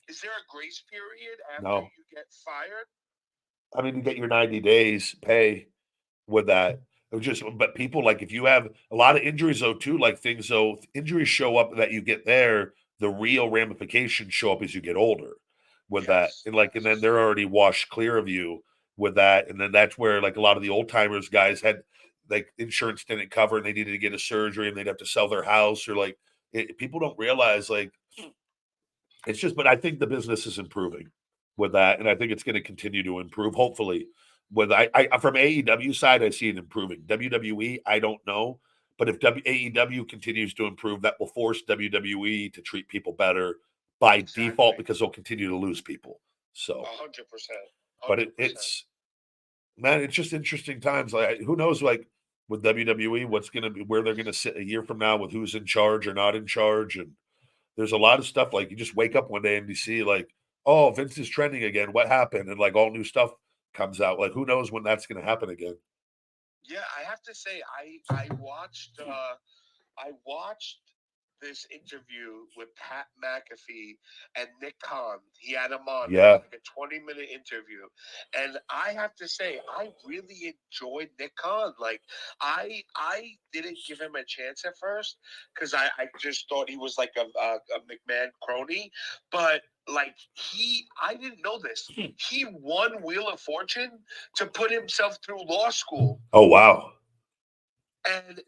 Is there a grace period after No. you get fired? I mean, you get your 90 days pay with that. But people like if you have a lot of injuries though too, like things though injuries show up that you get there, the real ramifications show up as you get older with that. And then they're already washed clear of you with that. And then that's where like a lot of the old timers guys had like insurance didn't cover and they needed to get a surgery and they'd have to sell their house or like people don't realize like it's just. But I think the business is improving with that, and I think it's going to continue to improve. Hopefully, with I from AEW side, I see it improving. WWE, I don't know, but if AEW continues to improve, that will force WWE to treat people better by default because they'll continue to lose people. So 100%. but it's man, it's just interesting times. Like who knows, like with WWE, what's going to be where they're going to sit a year from now with who's in charge or not in charge, and there's a lot of stuff like you just wake up one day and you see like, oh, Vince is trending again. What happened? And like all new stuff comes out. Like who knows when that's going to happen again? Yeah, I have to say, I watched this interview with Pat McAfee and Nick Khan. He had him on. Yeah. Like a 20-minute interview. And I have to say, I really enjoyed Nick Khan. Like, I didn't give him a chance at first because I just thought he was like a McMahon crony. But like I didn't know this. He won Wheel of Fortune to put himself through law school. Oh, wow. And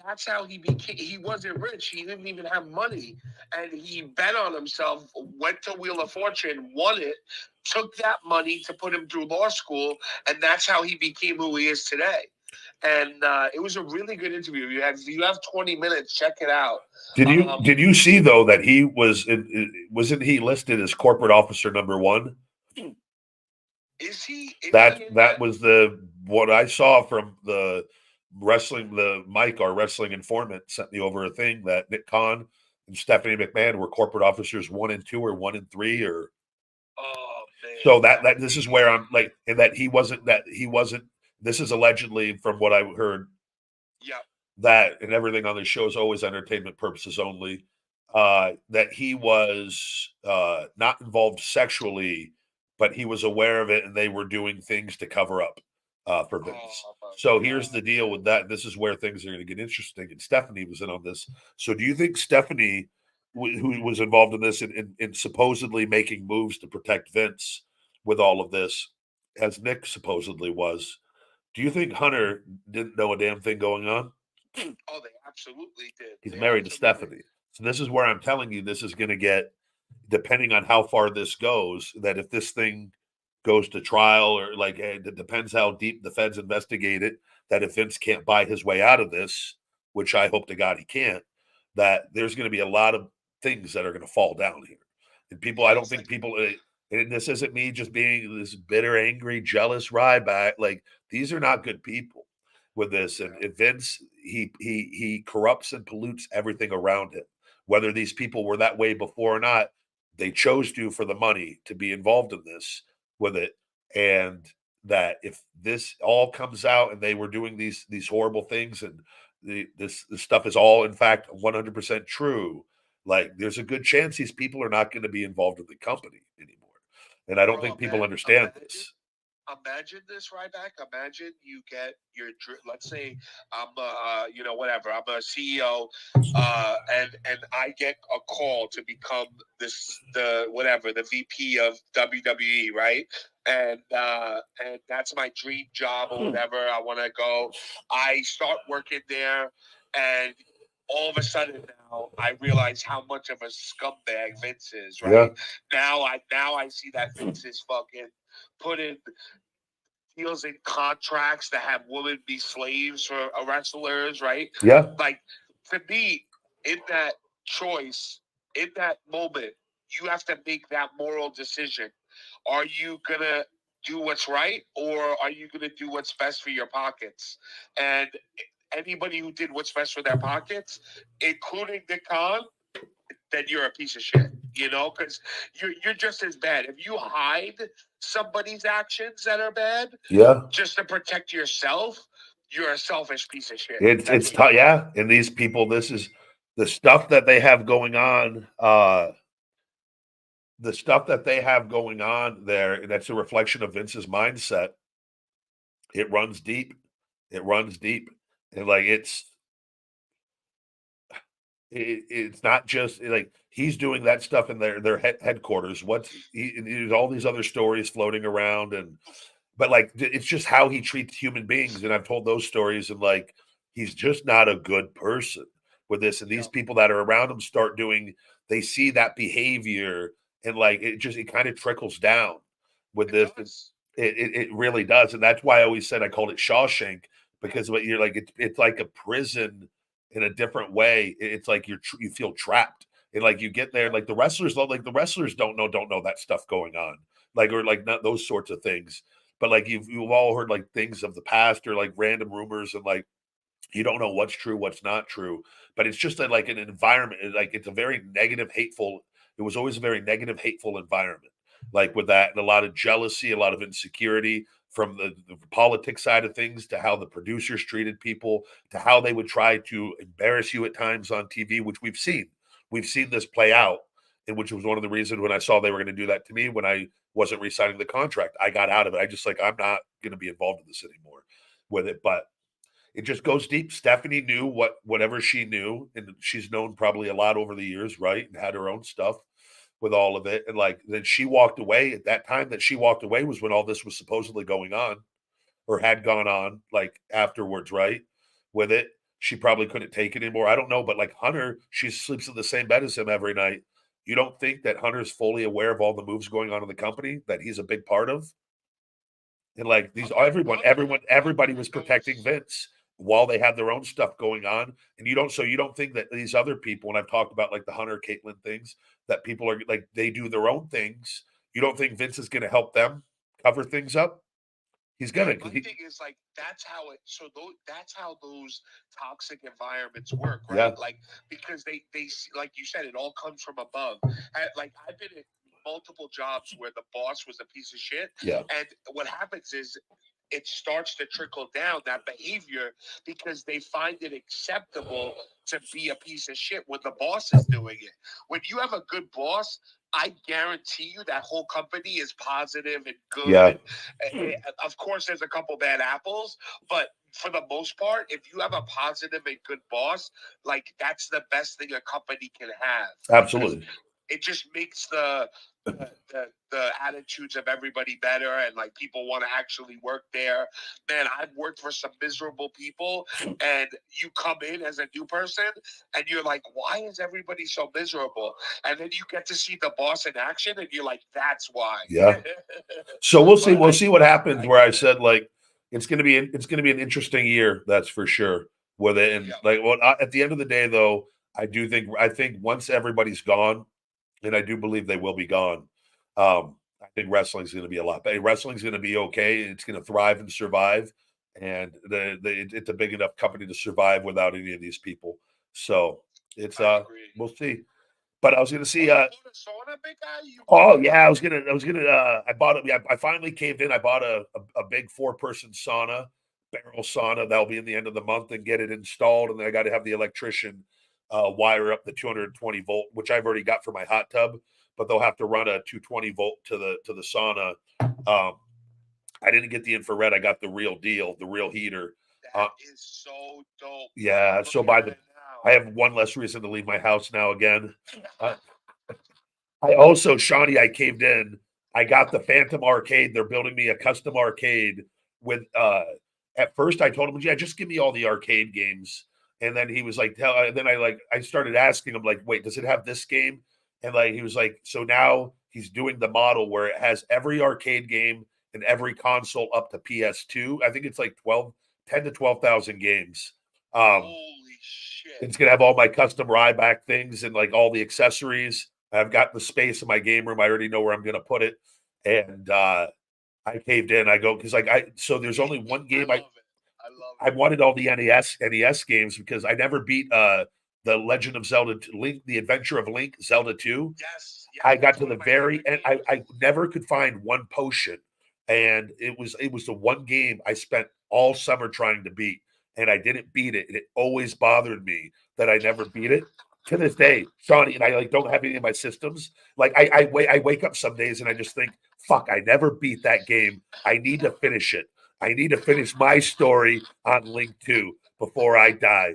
that's how he became. He wasn't rich. He didn't even have money. And he bet on himself, went to Wheel of Fortune, won it, took that money to put him through law school. And that's how he became who he is today. And it was a really good interview. You have 20 minutes. Check it out. Did you see though that he wasn't he listed as corporate officer number 1? Is he? That was what I saw from the wrestling. The Mike, our wrestling informant, sent me over a thing that Nick Khan and Stephanie McMahon were corporate officers 1 and 2 or 1 and 3 or. Oh man! So that this is where I'm like, and that he wasn't. This is allegedly from what I heard. Yeah. That and everything on the show is always entertainment purposes only. That he was not involved sexually, but he was aware of it, and they were doing things to cover up for Vince. So here's the deal with that. This is where things are going to get interesting. And Stephanie was in on this. So do you think Stephanie, who was involved in this, in supposedly making moves to protect Vince with all of this, as Nick supposedly was, do you think Hunter didn't know a damn thing going on? Oh, they absolutely did. He's married to Stephanie. So this is where I'm telling you this is going to get, depending on how far this goes, that if this thing goes to trial or like it depends how deep the feds investigate it, that if Vince can't buy his way out of this, which I hope to God he can't, that there's going to be a lot of things that are going to fall down here. And people, I don't think people, and this isn't me just being this bitter, angry, jealous Ryback. Like these are not good people with this, and Vince, he corrupts and pollutes everything around him. Whether these people were that way before or not, they chose to for the money to be involved in this with it, and that if this all comes out and they were doing these horrible things and this stuff is all in fact 100% true, like there's a good chance these people are not going to be involved in the company anymore, and I don't think people understand this. Imagine this, Ryback. Imagine you get let's say I'm whatever. I'm a CEO, and I get a call to become the VP of WWE, right? And that's my dream job or whatever. I want to go. I start working there, and all of a sudden now I realize how much of a scumbag Vince is, right? Yeah. Now I see that Vince is fucking putting deals in contracts to have women be slaves for wrestlers, right? Yeah. Like to me, in that choice, in that moment, you have to make that moral decision. Are you gonna do what's right, or are you gonna do what's best for your pockets? And anybody who did what's best for their pockets, including Nick Khan, then you're a piece of shit, because you're just as bad. If you hide somebody's actions that are bad, just to protect yourself, you're a selfish piece of shit. It's tough, yeah. And these people, this is the stuff that they have going on. The stuff that they have going on there, and that's a reflection of Vince's mindset. It runs deep. It runs deep, and like it's not just like he's doing that stuff in their headquarters. There's all these other stories floating around, and but like it's just how he treats human beings, and I've told those stories, and like he's just not a good person with this. And these people that are around him start doing, they see that behavior, and like it kind of trickles down with this. It really does, and that's why I always said I called it Shawshank, because what you're like, it's like a prison in a different way. It's like you feel trapped, and like you get there, like the wrestlers don't know that stuff going on, like, or like not those sorts of things. But like you've all heard like things of the past, or like random rumors, and like you don't know what's true, what's not true. But it's just like an environment, like it's a very negative, hateful. It was always a very negative, hateful environment, like with that, and a lot of jealousy, a lot of insecurity from the politics side of things, to how the producers treated people, to how they would try to embarrass you at times on TV, which we've seen. We've seen this play out, and which was one of the reasons when I saw they were going to do that to me when I wasn't re-signing the contract, I got out of it. I just like, I'm not going to be involved in this anymore with it. But it just goes deep. Stephanie knew whatever she knew, and she's known probably a lot over the years, right? And had her own stuff with all of it. And like then she walked away. At that time that she walked away was when all this was supposedly going on, or had gone on, like afterwards, right? With it. She probably couldn't take it anymore. I don't know, but like Hunter, she sleeps in the same bed as him every night. You don't think that Hunter's fully aware of all the moves going on in the company that he's a big part of? And like these, everybody was protecting Vince while they had their own stuff going on. And you don't think that these other people, and I've talked about like the Hunter Caitlyn things, that people are like, they do their own things. You don't think Vince is going to help them cover things up? He's gonna. My thing is like that's how those toxic environments work, right? Yeah. Like because they like you said, it all comes from above. Like I've been in multiple jobs where the boss was a piece of shit, Yeah. and what happens is it starts to trickle down that behavior because they find it acceptable to be a piece of shit when the boss is doing it. When you have a good boss, I guarantee you that whole company is positive and good. Yeah. And of course, there's a couple bad apples, but for the most part, if you have a positive and good boss, like that's the best thing a company can have. Absolutely. It just makes the attitudes of everybody better, and like people want to actually work there. Man, I've worked for some miserable people, and you come in as a new person and you're like, why is everybody so miserable? And then you get to see the boss in action and you're like, that's why. Yeah. So we'll see. We'll see what happens. Where I said like it's going to be an interesting year. That's for sure. With it, and like, well, at the end of the day, though, I think once everybody's gone, and I do believe they will be gone. I think wrestling's going to be a lot better. Wrestling's going to be okay. It's going to thrive and survive, and it's a big enough company to survive without any of these people. So it's we'll see. But I was going to see. Sauna, big guy? Oh yeah, I was gonna. I bought it. Yeah, I finally caved in. I bought a big 4-person sauna, barrel sauna. That'll be in the end of the month, and get it installed. And then I got to have the electrician wire up the 220 volt, which I've already got for my hot tub. But they'll have to run a 220 volt to the sauna. I didn't get the infrared. I got the real deal, the real heater. That is so dope. Yeah. So I have one less reason to leave my house now again. I also, Shawnee, I caved in. I got the Phantom Arcade. They're building me a custom arcade with at first I told him, yeah, just give me all the arcade games. And then he was like, then I started asking him, like, wait, does it have this game? And like he was like, so now he's doing the model where it has every arcade game and every console up to PS2. I think it's like 10 to 12,000 games. Holy shit. It's gonna have all my custom Ryback things and like all the accessories. I've got the space in my game room. I already know where I'm going to put it. And I caved in. I go, because like so there's only one game I wanted all the NES games because I never beat the Legend of Zelda Link, the Adventure of Link, Zelda 2. Yes. I got to the very end. I never could find one potion. And it was the one game I spent all summer trying to beat. And I didn't beat it. And it always bothered me that I never beat it. To this day, Shawnee, and I like don't have any of my systems. Like I wake up some days and I just think, fuck, I never beat that game. I need to finish it. I need to finish my story on Link 2 before I die.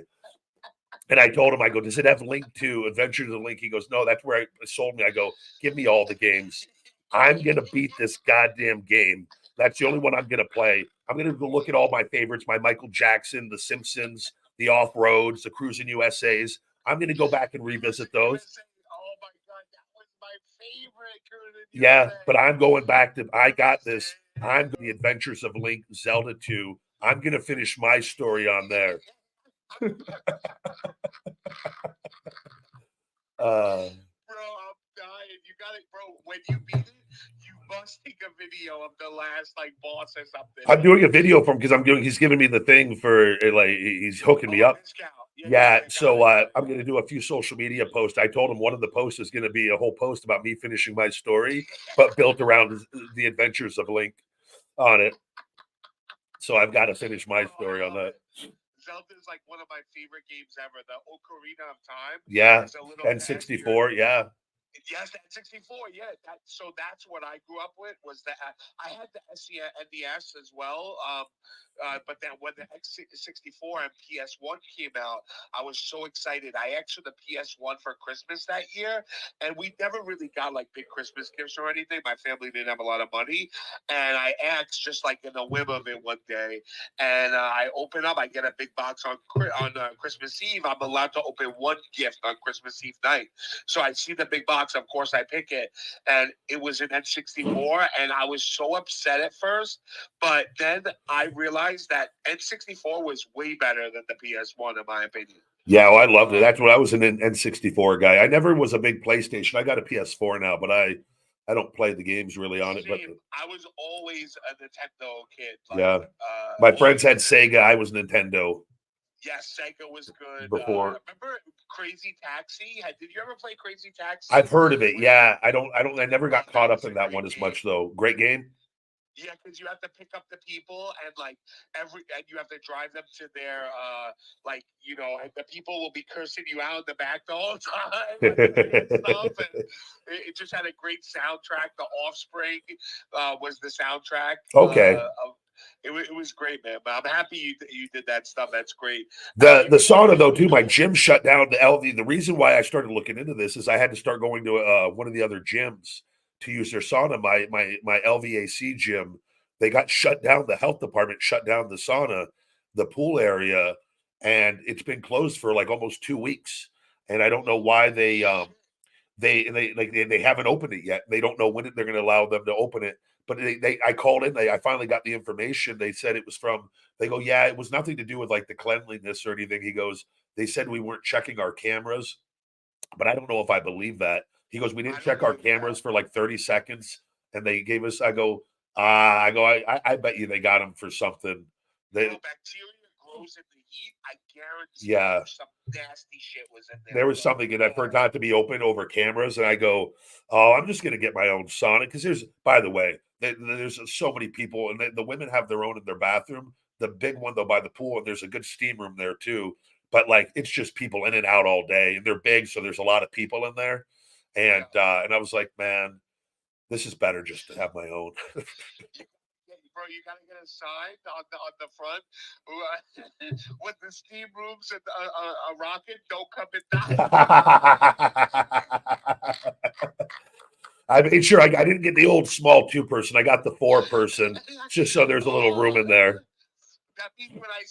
And I told him, I go, does it have Link 2, Adventures of Link? He goes, no, that's where it sold me. I go, give me all the games. I'm gonna beat this goddamn game. That's the only one I'm going to play. I'm going to go look at all my favorites, my Michael Jackson, The Simpsons, The Off-Roads, The Cruising USAs. I'm going to go back and revisit those. Oh my God, that was my favorite. Yeah, but I'm going back to, I got this. I'm The Adventures of Link, Zelda 2. I'm going to finish my story on there. Bro, I'm dying. You got it, bro. When you beat it, you must take a video of the last like boss or something. I'm doing a video from because he's giving me the thing for like he's hooking me up. Yeah, so I'm going to do a few social media posts. I told him one of the posts is going to be a whole post about me finishing my story, but built around the adventures of Link on it. So I've got to finish my story on that. Zelda is like one of my favorite games ever. The Ocarina of Time. Yeah, N64. Yeah. Yes, that 64. Yeah, so that's what I grew up with. Was that I had the NES as well. But then when the X64 and PS1 came out, I was so excited. I asked for the PS1 for Christmas that year, and we never really got like big Christmas gifts or anything. My family didn't have a lot of money, and I asked just like in the whim of it one day, and I open up. I get a big box on Christmas Eve. I'm allowed to open one gift on Christmas Eve night, so I see the big box. Of course, I pick it, and it was an N64, and I was so upset at first, but then I realized that N64 was way better than the PS1, in my opinion. Yeah, well, I loved it. That's what I was an N64 guy. I never was a big PlayStation. I got a PS4 now, but I don't play the games really on it. But I was always a Nintendo kid. Yeah, my friends had Sega. I was Nintendo. Yes, Sega was good. Before. Remember Crazy Taxi? Did you ever play Crazy Taxi? I've heard of it. Yeah, I never got caught up in that one as much though. Great game. Yeah, because you have to pick up the people and and you have to drive them to their and the people will be cursing you out in the back the whole time. And it just had a great soundtrack. The Offspring was the soundtrack. Okay. It was great, man. But I'm happy you did that stuff. That's great. The sauna though too. My gym shut down. The LV. The reason why I started looking into this is I had to start going to one of the other gyms to use their sauna. My LVAC gym. They got shut down. The health department shut down the sauna, the pool area, and it's been closed for like almost 2 weeks. And I don't know why they haven't opened it yet. They don't know when they're going to allow them to open it. But I called in. I finally got the information. They said it was from. They go, yeah, it was nothing to do with like the cleanliness or anything. He goes, they said we weren't checking our cameras, but I don't know if I believe that. He goes, we didn't check our cameras for like 30 seconds, and they gave us. I bet you they got them for something. Bacteria grows in the heat. I guarantee. Yeah. Some nasty shit was in there. There was something that I forgot to be open over cameras, and I go, "Oh, I'm just going to get my own sauna." Because by the way, there's so many people, and the women have their own in their bathroom. The big one though by the pool, and there's a good steam room there too. But like, it's just people in and out all day, and they're big, so there's a lot of people in there. And I was like, man, this is better just to have my own. Bro, you gotta get a sign on the front with the steam rooms and a rocket. Don't come in. I made sure I didn't get the old small 2-person. I got the 4-person, just so there's a little room in there. That means when I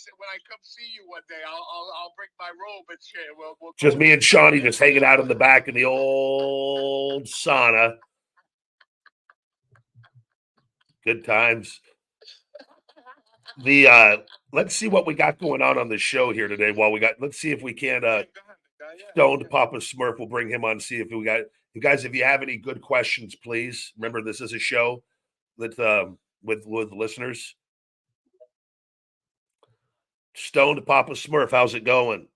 come see you one day, I'll bring my robe and shit. We'll just me and Shawnee just hanging out in the back of the old sauna. Good times. Let's see what we got going on the show here today. Let's see if we can Stoned Papa Smurf. We'll bring him on. See if we got you guys. If you have any good questions, please remember this is a show with listeners. Stoned Papa Smurf, how's it going?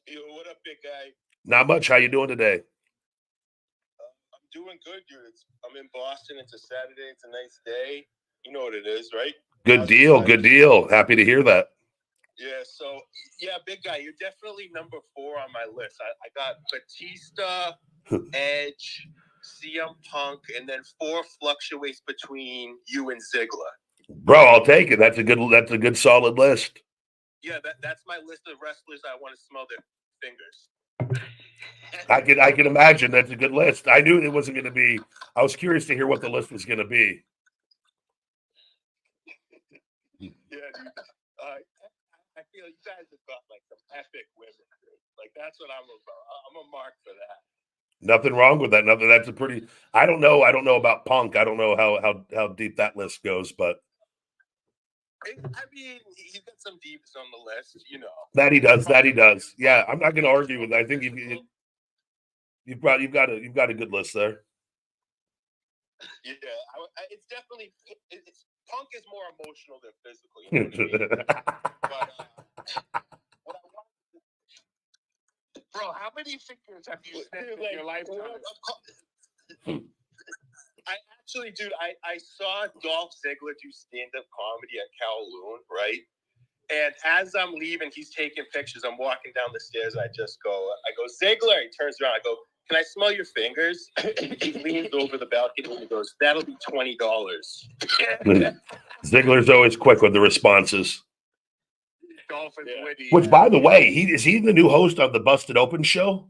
Yo, what up, big guy? Not much. How you doing today? I'm doing good, dude. I'm in Boston. It's a Saturday. It's a nice day. You know what it is, right? Good deal. Good deal. Happy to hear that. Yeah. So, yeah, big guy, you're definitely number 4 on my list. I got Batista, Edge, CM Punk, and then 4 fluctuates between you and Ziggler. Bro, I'll take it. That's a good solid list. Yeah, that's my list of wrestlers I want to smell their fingers. I can imagine that's a good list. I knew it wasn't going to be. I was curious to hear what the list was going to be. I feel you guys have got like some epic women. Like that's what I'm about. I'm a mark for that. Nothing wrong with that. Nothing. That's a pretty. I don't know. I don't know about Punk. I don't know how deep that list goes, but I mean, he's got some deeps on the list, you know. that he does. That he does. Yeah, I'm not going to argue with that. I think you've got a good list there. Yeah, it's definitely Punk is more emotional than physical. You know what I mean? But what I want, Bro, how many fingers have you sniffed in your lifetime? I actually, dude, I saw Dolph Ziggler do stand-up comedy at Kowloon, right? And as I'm leaving, he's taking pictures. I'm walking down the stairs. I go, Ziggler. He turns around. I go, can I smell your fingers? He leans over the balcony and he goes, that'll be $20. Ziggler's always quick with the responses. Dolphin's witty. Which, by the way, is he the new host of the Busted Open show?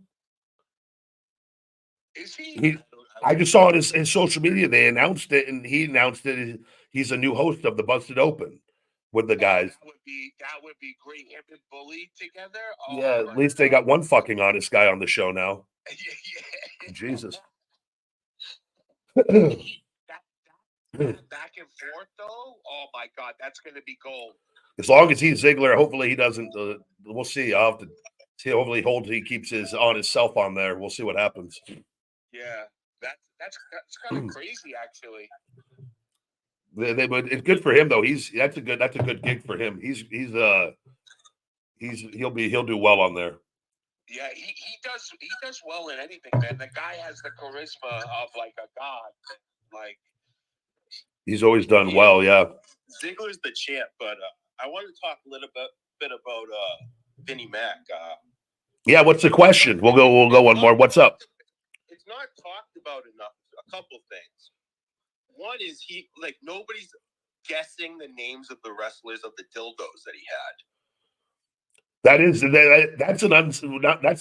Is he? I just saw it in his social media. They announced it, and he announced it. He's a new host of the Busted Open with the guys. That would be great. Him and Bully together. Oh, yeah, at least they got one fucking honest guy on the show now. Yeah. Jesus. Back and forth though. Oh my God, that's gonna be gold. As long as he's Ziggler, hopefully he doesn't. We'll see. I'll have to see. Hopefully, he keeps his self on there. We'll see what happens. Yeah, that's kind of crazy, actually. But it's good for him though. That's a good gig for him. He'll do well on there. Yeah, he does well in anything, man. The guy has the charisma of like a god. Like he's always done well. Yeah, Ziggler's the champ, but I want to talk a little bit about Vinnie Mac. Yeah, what's the question? We'll go one more. What's up? It's not talked about enough. A couple things. One is nobody's guessing the names of the wrestlers of the dildos that he had. That's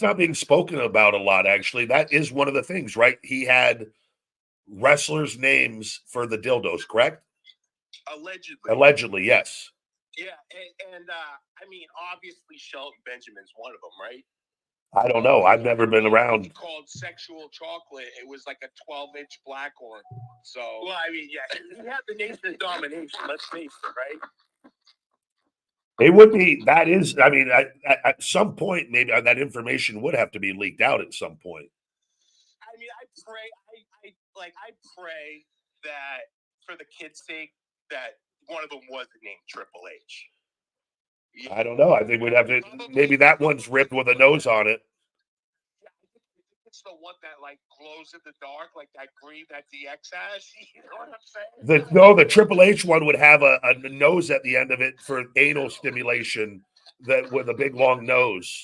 not being spoken about a lot. Actually, that is one of the things, right? He had wrestlers' names for the dildos, correct? Allegedly, yes. Yeah, and I mean, obviously, Shelton Benjamin's one of them, right? I don't know. I've never been around. It's called Sexual Chocolate. It was like a 12-inch black one. So, well, I mean, yeah, he had the Nation of Domination. Let's face it, right? It would be. That is. I mean, at some point, maybe that information would have to be leaked out at some point. I mean, I pray that for the kids' sake that one of them wasn't named Triple H. Yeah. I don't know. I think we'd have to. Maybe that one's ripped with a nose on it. Yeah, I think it's the one that like glows in the dark, like that green that DX has. You know what I'm saying? The Triple H one would have a nose at the end of it for anal stimulation. That with a big long nose.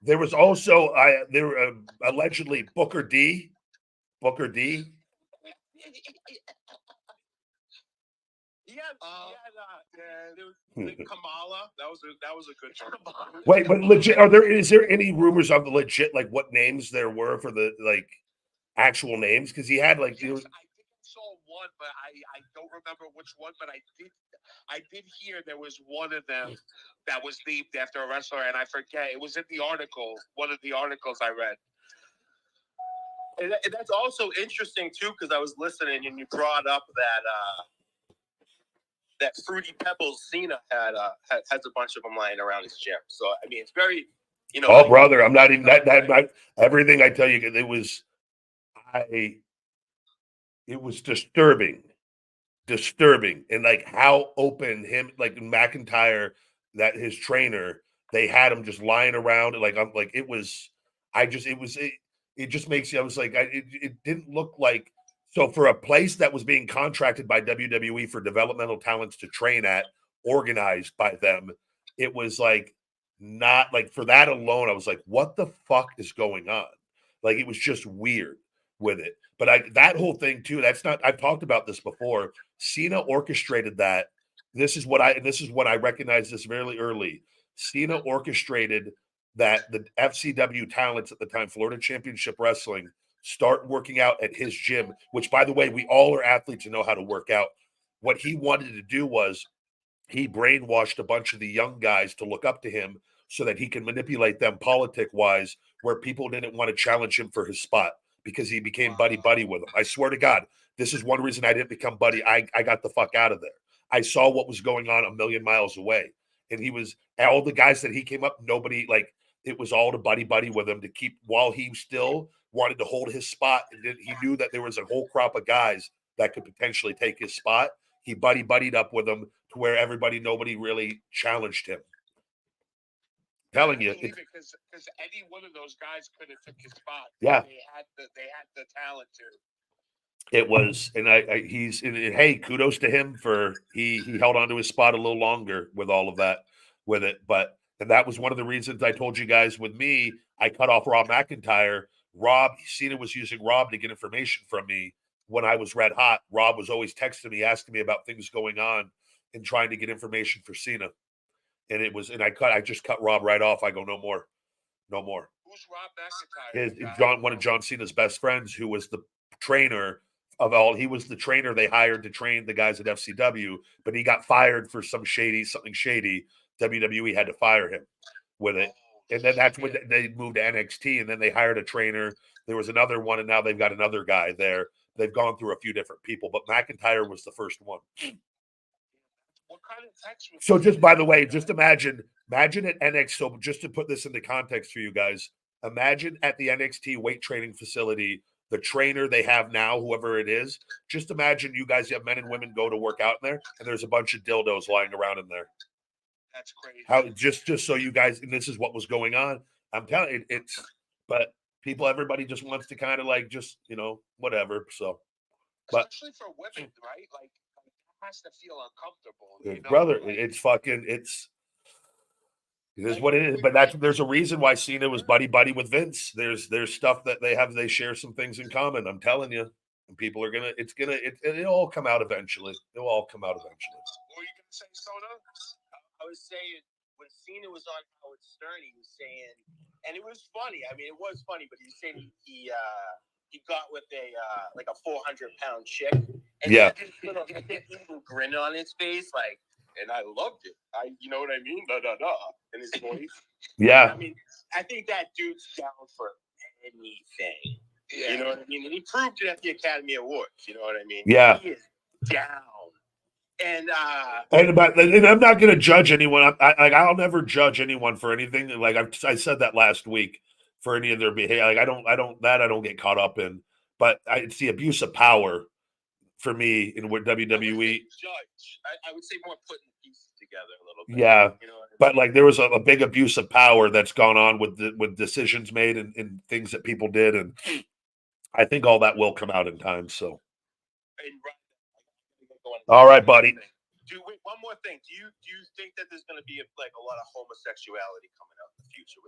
There was also allegedly Booker D. There was Kamala. That was a good one. Wait, but legit, is there any rumors of the legit like what names there were for the like actual names? Because he had like. Yes, I think I saw one, but I don't remember which one. But I did hear there was one of them that was named after a wrestler, and I forget. It was in the article, one of the articles I read. And that's also interesting too, because I was listening and you brought up that Fruity Pebbles Cena has a bunch of them lying around his gym. So I mean, it's very, Oh, brother, I'm not even that. Everything I tell you, it was disturbing, and like how open him, like McIntyre, that his trainer, they had him just lying around. Like I'm like it was. It just makes you. I was like, it didn't look like. So for a place that was being contracted by WWE for developmental talents to train at, organized by them, it was like not like for that alone, I was like, what the fuck is going on? Like it was just weird with it. But that whole thing too, I've talked about this before. Cena orchestrated that. This is when I recognized this very early. Cena orchestrated that the FCW talents at the time, Florida Championship Wrestling, start working out at his gym, which, by the way, we all are athletes and know how to work out. what he wanted to do was he brainwashed a bunch of the young guys to look up to him so that he can manipulate them politic-wise, where people didn't want to challenge him for his spot because he became buddy-buddy with them. I swear to God, this is one reason I didn't become buddy. I got the fuck out of there. I saw what was going on a million miles away. And he was, all the guys that he came up, nobody, like, it was all to buddy-buddy with him to keep, while he still wanted to hold his spot. And then he knew that there was a whole crop of guys that could potentially take his spot. He buddied up with them to where nobody really challenged him. Telling you, because any one of those guys could have took his spot. Yeah, they had the talent to. It was, and hey, kudos to him for he held on to his spot a little longer with all of that, with it. But and that was one of the reasons I told you guys with me, I cut off Rob McIntyre. Cena was using Rob to get information from me when I was red hot. Rob was always texting me, asking me about things going on and trying to get information for Cena. And I just cut Rob right off. I go, no more. Who's Rob McIntyre? One of John Cena's best friends, who was the trainer of all. He was the trainer they hired to train the guys at FCW, but he got fired for something shady. WWE had to fire him with it. And then that's when they moved to NXT, and then they hired a trainer. There was another one, and now they've got another guy there. They've gone through a few different people, but McIntyre was the first one. What kind of text was so just by the way, just imagine at NXT. So just to put this into context for you guys, imagine at the NXT weight training facility, the trainer they have now, whoever it is, just imagine you guys have men and women go to work out in there, and there's a bunch of dildos lying around in there. That's crazy. How just so you guys, and this is what was going on. I'm telling you, but everybody just wants to kind of like just, whatever. So, but especially for women, right? Like, it has to feel uncomfortable. Brother, it's fucking, it is what it is. But there's a reason why Cena was buddy with Vince. There's stuff that they share some things in common. I'm telling you, and people are it'll all come out eventually. It'll all come out eventually. What were you gonna say, Sauna? I was saying when Cena was on Howard Stern, he was saying, and it was funny. I mean, it was funny, but he was saying he got with a 400-pound chick, and he had this little evil grin on his face, like, and I loved it. You know what I mean? Da da da, in his voice. Yeah. I mean, I think that dude's down for anything. Yeah. You know what I mean? And he proved it at the Academy Awards. You know what I mean? Yeah. He is down. And I'm not going to judge anyone. I'll never judge anyone for anything. Like I said that last week, for any of their behavior. Like I don't get caught up in. But it's the abuse of power for me in what WWE. I would say more putting the pieces together a little bit. Yeah, you know what I mean? But like there was a big abuse of power that's gone on with decisions made and things that people did, and I think all that will come out in time. So. All right, buddy. Wait, one more thing. Do you think that there's going to be a lot of homosexuality coming out in the future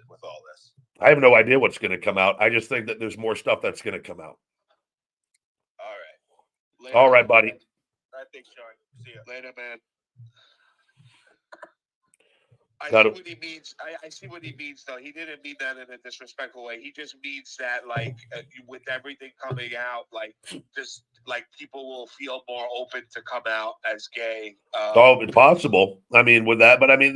with all this? I have no idea what's going to come out. I just think that there's more stuff that's going to come out. All right. Later, all right, buddy. I think, Sean. See you later, man. I see what he means, though. He didn't mean that in a disrespectful way. He just means that, like, with everything coming out, like, just like people will feel more open to come out as gay. It's possible. I mean, with that, but I mean,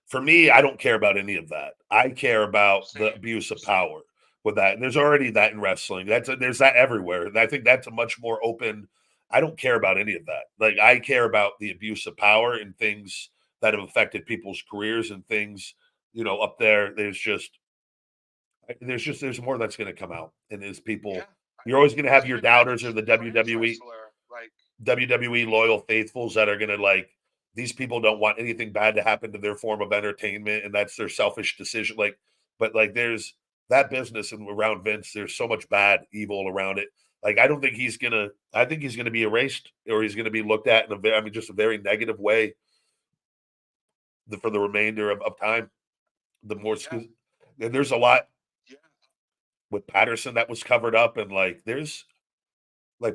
for me, I don't care about any of that. I care about the abuse of power with that. And there's already that in wrestling. There's that everywhere. And I think that's a much more open. I don't care about any of that. Like I care about the abuse of power and things that have affected people's careers and things, up there. There's more that's going to come out. And there's people, you're always going to have your doubters or the WWE loyal faithfuls that are going to these people don't want anything bad to happen to their form of entertainment. And that's their selfish decision. But there's that business and around Vince, there's so much bad evil around it. I think he's gonna be erased, or he's gonna be looked at in just a very negative way for the remainder of time. And there's a lot with Patterson that was covered up, and there's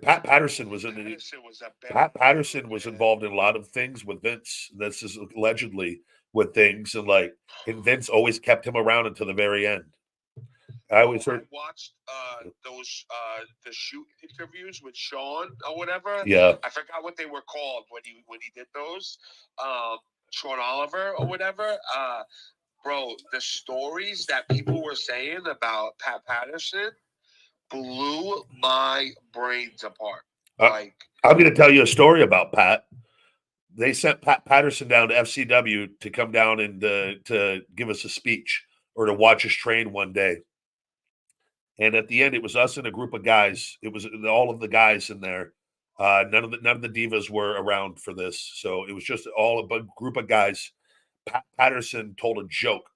Pat Patterson was involved in a lot of things with Vince. This is allegedly with things, and Vince always kept him around until the very end. I always heard. I watched those the shoot interviews with Sean or whatever. Yeah. I forgot what they were called when he did those. Sean Oliver or whatever. Bro, the stories that people were saying about Pat Patterson blew my brains apart. Like, I'm going to tell you a story about Pat. They sent Pat Patterson down to FCW to come down and to give us a speech or to watch us train one day. And at the end, it was us and a group of guys. It was all of the guys in there. None of the divas were around for this, so it was just all a group of guys. Pat Patterson told a joke.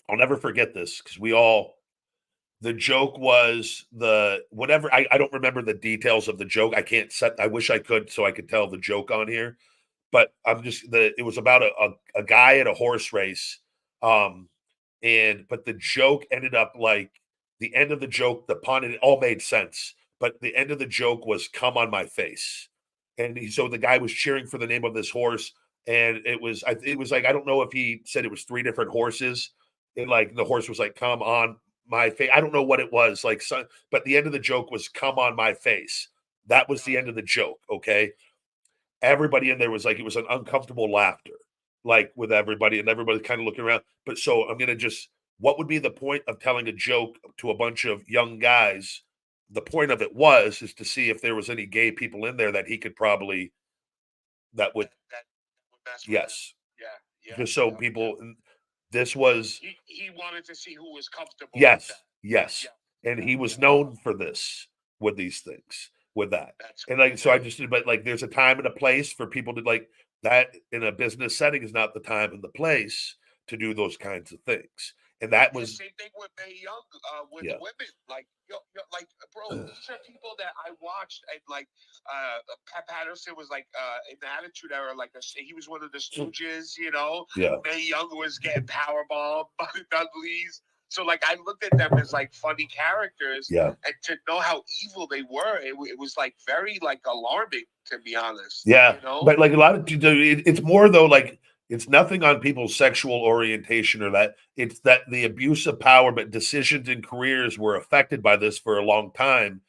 I'll never forget this because the joke was whatever. I don't remember the details of the joke. I wish I could so I could tell the joke on here. But it was about a guy at a horse race. But the joke ended up like the end of the joke, the pun, it all made sense. But the end of the joke was "come on my face," and so the guy was cheering for the name of this horse, and it was like I don't know if he said it was 3 different horses, and like the horse was like "come on my face." I don't know what it was like, but the end of the joke was "come on my face." That was the end of the joke. Okay, everybody in there was like it was an uncomfortable laughter, like with everybody, and everybody kind of looking around. But so I'm gonna just what would be the point of telling a joke to a bunch of young guys? The point of it is to see if there was any gay people in there that he could probably that would that's yes. Yeah. Just so people this was he wanted to see who was comfortable yes, with that. yes. And he was known for this with these things, with that. That's And like so I just but like there's a time and a place for people to like that in a business setting is not the time and the place to do those kinds of things. And that was the same thing with Mae Young with yeah. women. Like, like, bro, these are people that I watched, and like, Pat Patterson was like in the Attitude Era, like he was one of the Stooges, you know. Yeah. Mae Young was getting powerbombed by the Dudleys. So like I looked at them as like funny characters, Yeah. and to know how evil they were, it was like very like alarming, to be honest. Yeah, you know? but like a lot of it's more though like it's nothing on people's sexual orientation or that it's that the abuse of power, but decisions and careers were affected by this for a long time,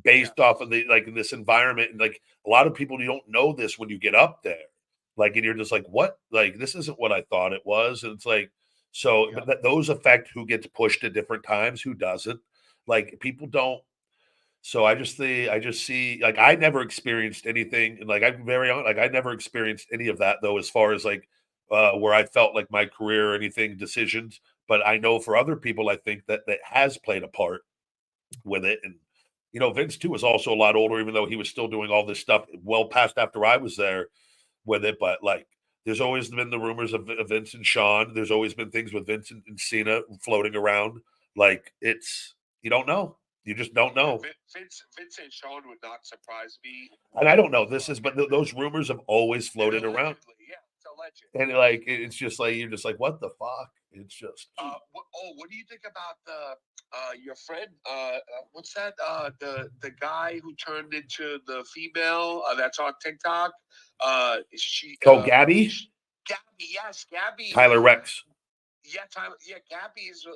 based off of the like in this environment, and like a lot of people you don't know this when you get up there, like and you're just like what like this isn't what I thought it was, and it's like so but those affect who gets pushed at different times, who doesn't, like people don't so I just see like I never experienced anything and like I'm very on like I never experienced any of that though as far as like where I felt like my career or anything decisions. But I know for other people I think that has played a part with it. And you know, Vince too was also a lot older, even though he was still doing all this stuff well past after I was there with it. But like there's always been the rumors of Vince and Sean. There's always been things with Vince and Cena floating around. Like it's you don't know. You just don't know. Vince and Sean would not surprise me. And I don't know this is, but those rumors have always floated around. Yeah, it's alleged. And like it's just like you're just like, what the fuck? It's just what do you think about the your friend what's that the guy who turned into the female that's on TikTok? She Gabby? Gabby, yes, Gabby. Tyler Rex. Yeah, Tyler. Yeah, Gabby is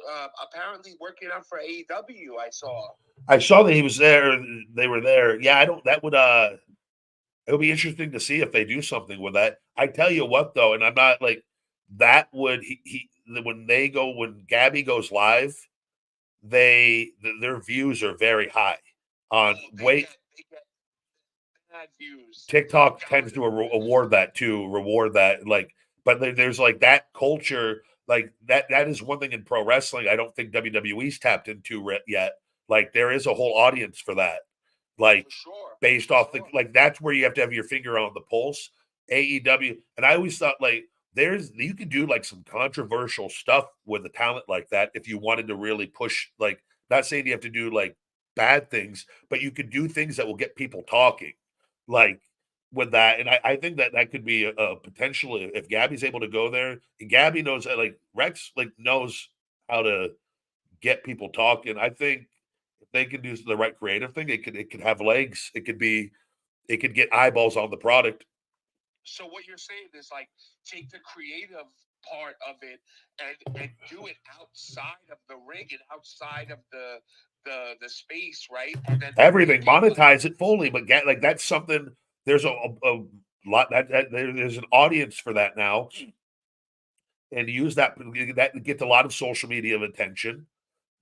apparently working out for AEW. I saw that he was there. They were there. Yeah, I don't. That would it'll be interesting to see if they do something with that. I tell you what though, and I'm not like that would when Gabby goes live, their views are very high on they get bad views. TikTok tends to reward that like but there's like that culture like that is one thing in pro wrestling I don't think WWE's tapped into yet. Like there is a whole audience for that. Like based off the like that's where you have to have your finger on the pulse. AEW, and I always thought like you could do like some controversial stuff with a talent like that if you wanted to really push. Like not saying you have to do like bad things, but you could do things that will get people talking. Like with that, and I think that could be a potential if Gabby's able to go there. And Gabby knows that like Rex like knows how to get people talking. I think if they can do the right creative thing, it could have legs. It could get eyeballs on the product. So what you're saying is like take the creative part of it and do it outside of the ring and outside of the space, right? And then everything, monetize it fully, but get like that's something. There's a lot there's an audience for that now, and use that gets a lot of social media attention.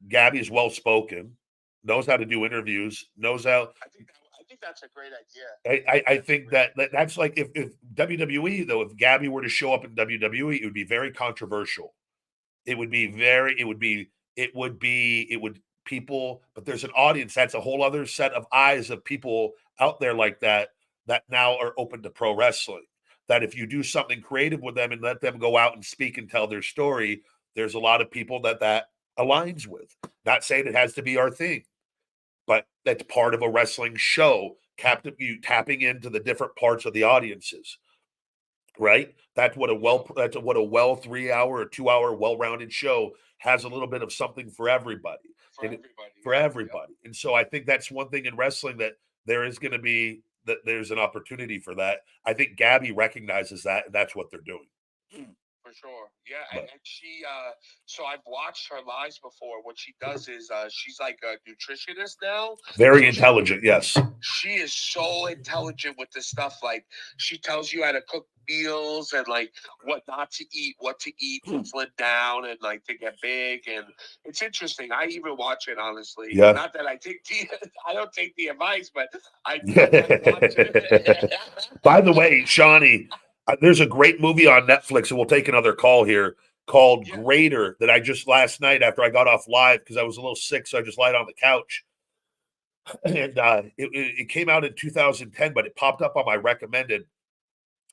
Gabby is well spoken, knows how to do interviews, knows how. I think that's a great idea. I think that's like if WWE though, if Gabby were to show up in WWE, it would be very controversial. It would be very, it would people, but there's an audience. That's a whole other set of eyes of people out there like that now are open to pro wrestling. That if you do something creative with them and let them go out and speak and tell their story, there's a lot of people that aligns with. Not saying it has to be our thing, but that's part of a wrestling show. You tapping into the different parts of the audiences, right? That's what a well 3 hour or 2 hour well-rounded show has a little bit of something for everybody. For everybody. And so I think that's one thing in wrestling that there is going to be that there's an opportunity for that. I think Gabby recognizes that, and that's what they're doing. For sure. Yeah. And she, so I've watched her lives before. What she does is she's like a nutritionist now. Very intelligent. Yes. She is so intelligent with this stuff. Like she tells you how to cook meals and like what not to eat, what to eat to slim down and like to get big. And it's interesting. I even watch it, honestly. Yeah. Not that I don't take the advice, but I watch it. By the way, Shawnee, there's a great movie on Netflix, and we'll take another call here, called Greater, that I just last night after I got off live because I was a little sick, so I just lied on the couch. And it came out in 2010, but it popped up on my recommended.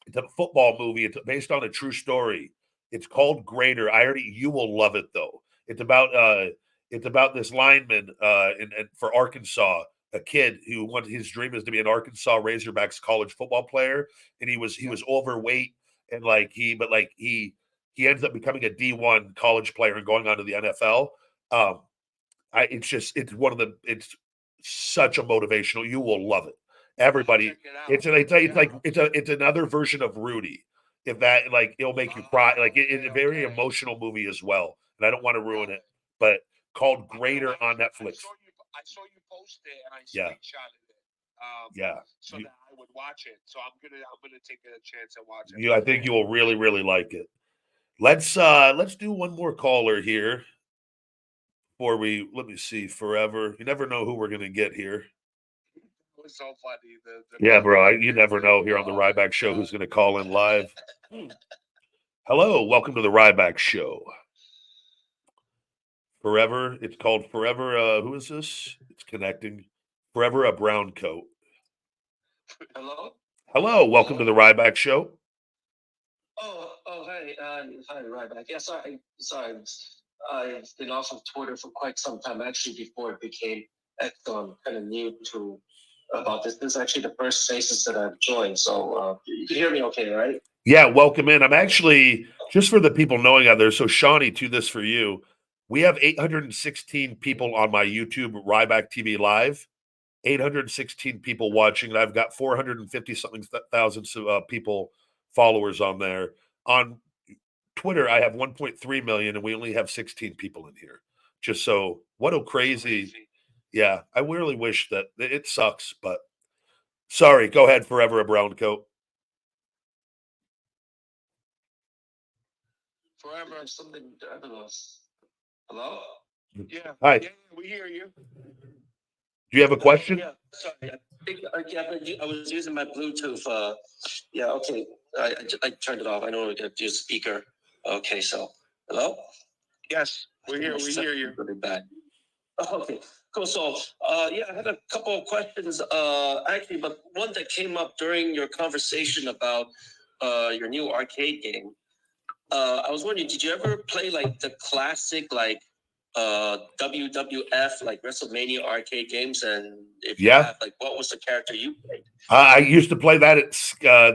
It's a football movie. It's based on a true story. It's called Greater. You will love it though. It's about this lineman for Arkansas, a kid who his dream is to be an Arkansas Razorbacks college football player, and he was overweight and he ends up becoming a D1 college player and going on to the NFL. It's such a motivational. You will love it. Everybody, it's another version of Rudy. If that it'll make you cry. It's a very emotional movie as well. And I don't want to ruin it, but called Greater on Netflix. I saw you post it and I screenshotted it. So that I would watch it. So I'm gonna take a chance and watch it. I think you will really, really like it. Let's do one more caller here. Let me see. Forever. You never know who we're gonna get here. It was so funny. Yeah, bro. You never know here on the Ryback Show who's gonna call in live. Hello, welcome to the Ryback Show. Forever. It's called Forever. Who is this? It's connecting. Forever a brown coat. Hello. Welcome to the Ryback Show. Hey, hi, Ryback. Yeah, sorry. I've been off of Twitter for quite some time. Actually, before it became X, so I'm kind of new to about this. This is actually the first Faces that I've joined. So you can hear me okay, right? Yeah, welcome in. I'm actually, just for the people knowing out there, so Shawnee, to this for you. We have 816 people on my YouTube Ryback TV Live, 816 people watching, and I've got 450 something thousand people followers on there. On Twitter, I have 1.3 million, and we only have 16 people in here. Just so, what a crazy. Yeah, I really wish that it sucks, but sorry. Go ahead, Forever a brown coat. Forever something. I don't know. Hello? Yeah. Hi. Yeah, we hear you. Do you have a question? Yeah, sorry. I was using my Bluetooth. Okay. I turned it off. I know I do speaker. Okay, so hello? Yes, we hear you. Really bad. Okay, cool. So I had a couple of questions. Actually, but one that came up during your conversation about your new arcade game. I was wondering, did you ever play like the classic WWF WrestleMania arcade games? And if you have, what was the character you played? I used to play that at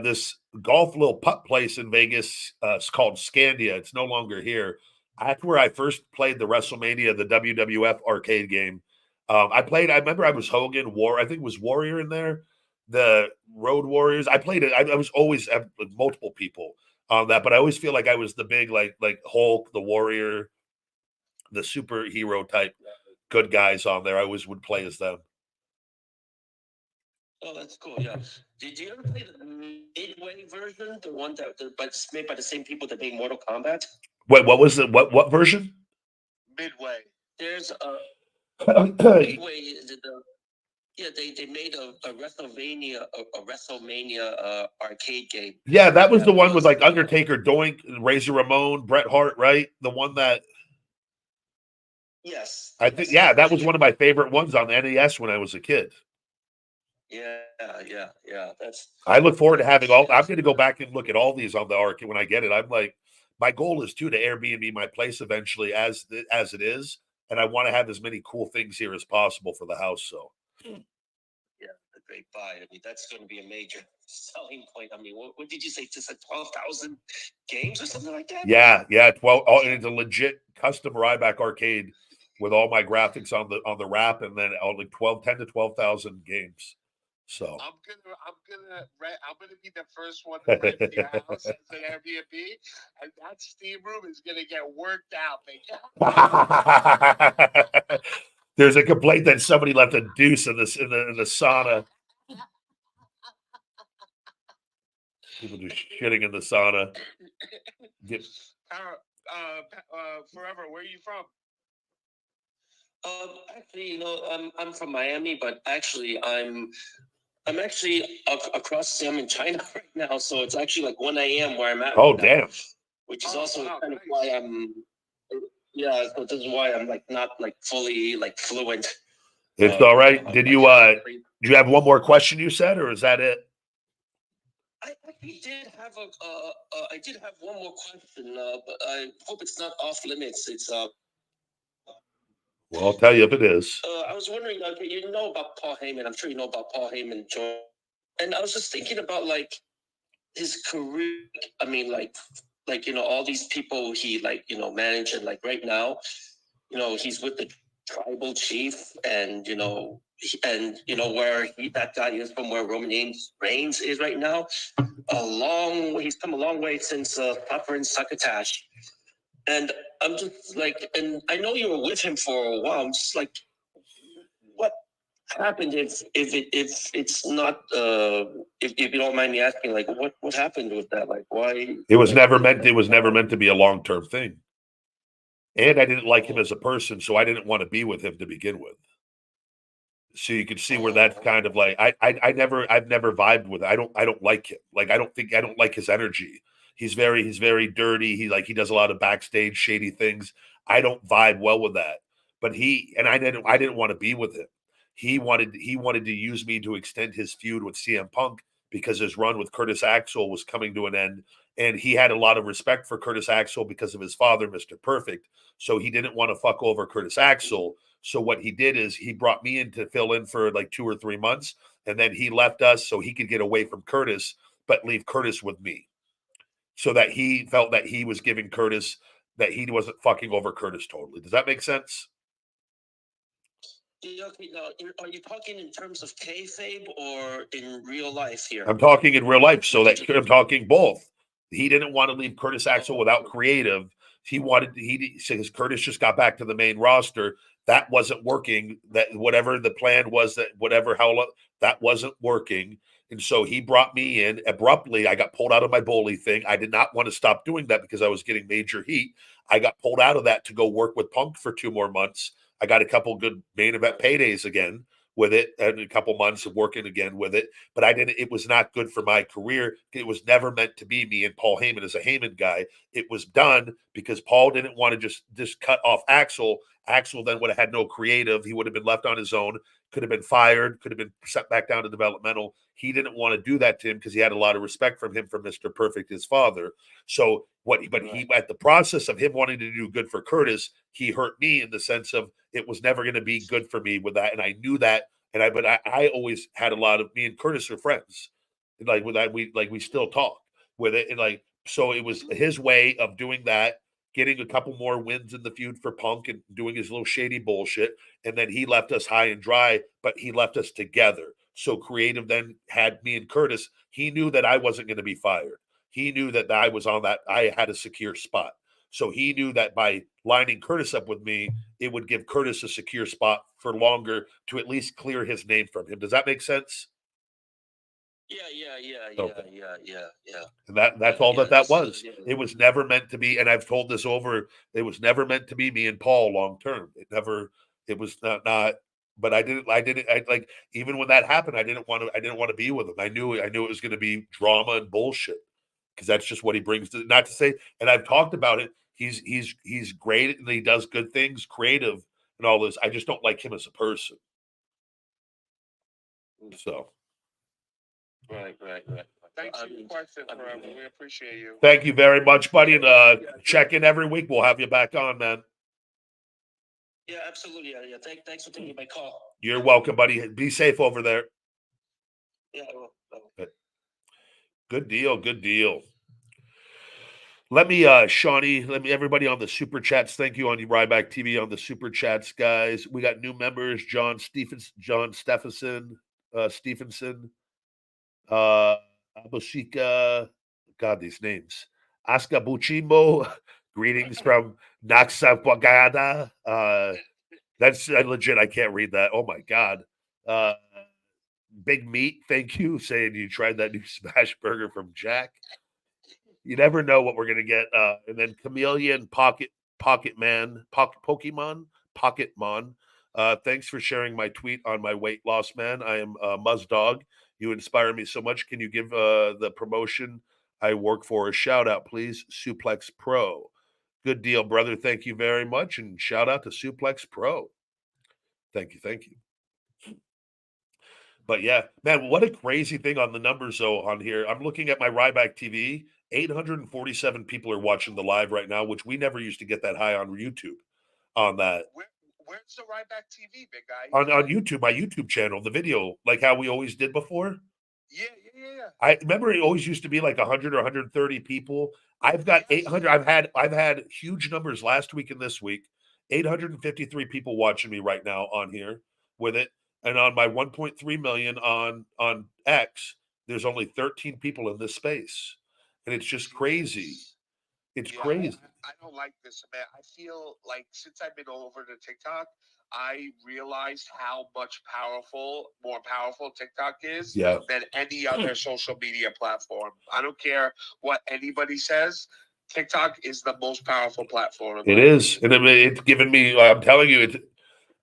this golf little putt place in Vegas. It's called Scandia. It's no longer here. That's where I first played the WrestleMania, the WWF arcade game. I remember I was Hogan, I think it was Warrior in there, the Road Warriors. I played it. I was always with multiple people. on that. But I always feel like I was the big like Hulk, the Warrior, the superhero type good guys on there. I always would play as them. Oh, that's cool. Yeah. Did you ever play the Midway version, the one that but it's made by the same people that made Mortal Kombat? Wait, what was it? What version? Midway. There's a Midway. Yeah, they made a WrestleMania arcade game. Yeah, that was the one with like Undertaker, Doink, Razor Ramon, Bret Hart, right? The one that. Yes. I think, yeah, that was one of my favorite ones on NES when I was a kid. Yeah. That's. I look forward to having all. I'm going to go back and look at all these on the arcade when I get it. I'm like, my goal is to Airbnb my place eventually as it is, and I want to have as many cool things here as possible for the house. So. Yeah, a great buy. I mean, that's going to be a major selling point. I mean, what did you say? Just like 12,000 games or something like that? Yeah, 12. Oh, and it's a legit custom Ryback arcade with all my graphics on the wrap, and then like 10 to 12,000 games. So I'm gonna be the first one to rent your house as an Airbnb, and that steam room is gonna get worked out, man. There's a complaint that somebody left a deuce in the sauna. People just shitting in the sauna. Forever, where are you from? Actually, I'm from Miami, but actually, I'm actually across. I'm in China right now, so it's actually like 1 a.m. where I'm at. Oh, right damn! Now, which is also kind of why I'm. Yeah, so this is why I'm like not like fully like fluent. It's all right. Did you have one more question you said, or is that it? I actually did have I did have one more question, but I hope it's not off limits. It's Well, I'll tell you if it is. I was wondering, okay, you know about Paul Heyman. I'm sure you know about Paul Heyman, Joe. And I was just thinking about like his career. I mean, like all these people he managed, and like right now, he's with the tribal chief, and where that guy is from, where Roman Reigns is right now. He's come a long way since suffering succotash. And I'm just like, and I know you were with him for a while. I'm just like, what happened if it's not if you don't mind me asking, like what happened with that? Like why? It was never meant to be a long-term thing. And I didn't like him as a person, so I didn't want to be with him to begin with. So you can see where that's kind of like I've never vibed with it. I don't like him. Like I don't like his energy. He's very dirty. He does a lot of backstage shady things. I don't vibe well with that. But I didn't want to be with him. He wanted to use me to extend his feud with CM Punk because his run with Curtis Axel was coming to an end. And he had a lot of respect for Curtis Axel because of his father, Mr. Perfect. So he didn't want to fuck over Curtis Axel. So what he did is he brought me in to fill in for like 2 or 3 months, and then he left us so he could get away from Curtis, but leave Curtis with me, so that he felt that he was giving Curtis, that he wasn't fucking over Curtis totally. Does that make sense? Okay, now, are you talking in terms of kayfabe or in real life here? I'm talking in real life, so that I'm talking both. He didn't want to leave Curtis Axel without creative. Since Curtis just got back to the main roster, that wasn't working. That whatever the plan was, that wasn't working. And so he brought me in abruptly. I got pulled out of my bully thing. I did not want to stop doing that because I was getting major heat. I got pulled out of that to go work with Punk for 2 more months. I got a couple good main event paydays again with it, and a couple months of working again with it. But it was not good for my career. It was never meant to be me and Paul Heyman as a Heyman guy. It was done because Paul didn't want to just cut off Axel. Axel then would have had no creative. He would have been left on his own, could have been fired, could have been sent back down to developmental. He didn't want to do that to him because he had a lot of respect from him, from Mr. Perfect, his father. So he, at the process of him wanting to do good for Curtis, he hurt me in the sense of it was never going to be good for me with that. And I knew that. But I always had a lot of, me and Curtis are friends. And like with that, we still talk with it. And like, so it was his way of doing that, getting a couple more wins in the feud for Punk and doing his little shady bullshit. And then he left us high and dry, but he left us together. So creative then had me and Curtis. He knew that I wasn't going to be fired. he knew that I was on that. I had a secure spot. So he knew that by lining Curtis up with me, it would give Curtis a secure spot for longer to at least clear his name from him. Does that make sense? Yeah. And that's all Yeah, that this was. yeah. It was never meant to be, and I've told this over, it was never meant to be me and Paul long term. It was not but I like, even when that happened, I didn't want to be with him. I knew it was going to be drama and bullshit because that's just what he brings to, not to say, and I've talked about it. He's great and he does good things, creative and all this. I just don't like him as a person. So Right. Thanks I for your mean, question, I mean, forever. We appreciate you. thank you very much, buddy. And check in every week. We'll have you back on, man. Yeah, absolutely. Yeah. Thanks for taking my call. You're welcome, buddy. Be safe over there. Yeah, I will. Good deal. Let me, Shawnee, everybody on the super chats. Thank you on Ryback TV on the super chats, guys. We got new members: John Stephenson, Abusika. God, these names. Aska Buchimbo. Greetings from Naxapagada. That's legit. I can't read that. Oh my God. Big Meat, thank you, saying you tried that new smash burger from Jack. You never know what we're gonna get. And then Chameleon Pokemon. Thanks for sharing my tweet on my weight loss, man. I am Muzz Dog. You inspire me so much. Can you give the promotion I work for a shout out, please? Suplex Pro. Good deal, brother. Thank you very much. And shout out to Suplex Pro. Thank you. But yeah, man, what a crazy thing on the numbers though on here. I'm looking at my Ryback TV. 847 people are watching the live right now, which we never used to get that high on YouTube. On that, Where's the Ryback TV, big guy? on YouTube, my YouTube channel, the video, like how we always did before. Yeah. I remember it always used to be like 100 or 130 people. I've got 800. I've had huge numbers last week and this week. 853 people watching me right now on here with it. And on my 1.3 million on X, there's only 13 people in this space. And it's just crazy. It's crazy. I don't like this, man. I feel like since I've been over to TikTok, I realized how much more powerful TikTok is than any other social media platform. I don't care what anybody says. TikTok is the most powerful platform. It is. And it's given me, I'm telling you,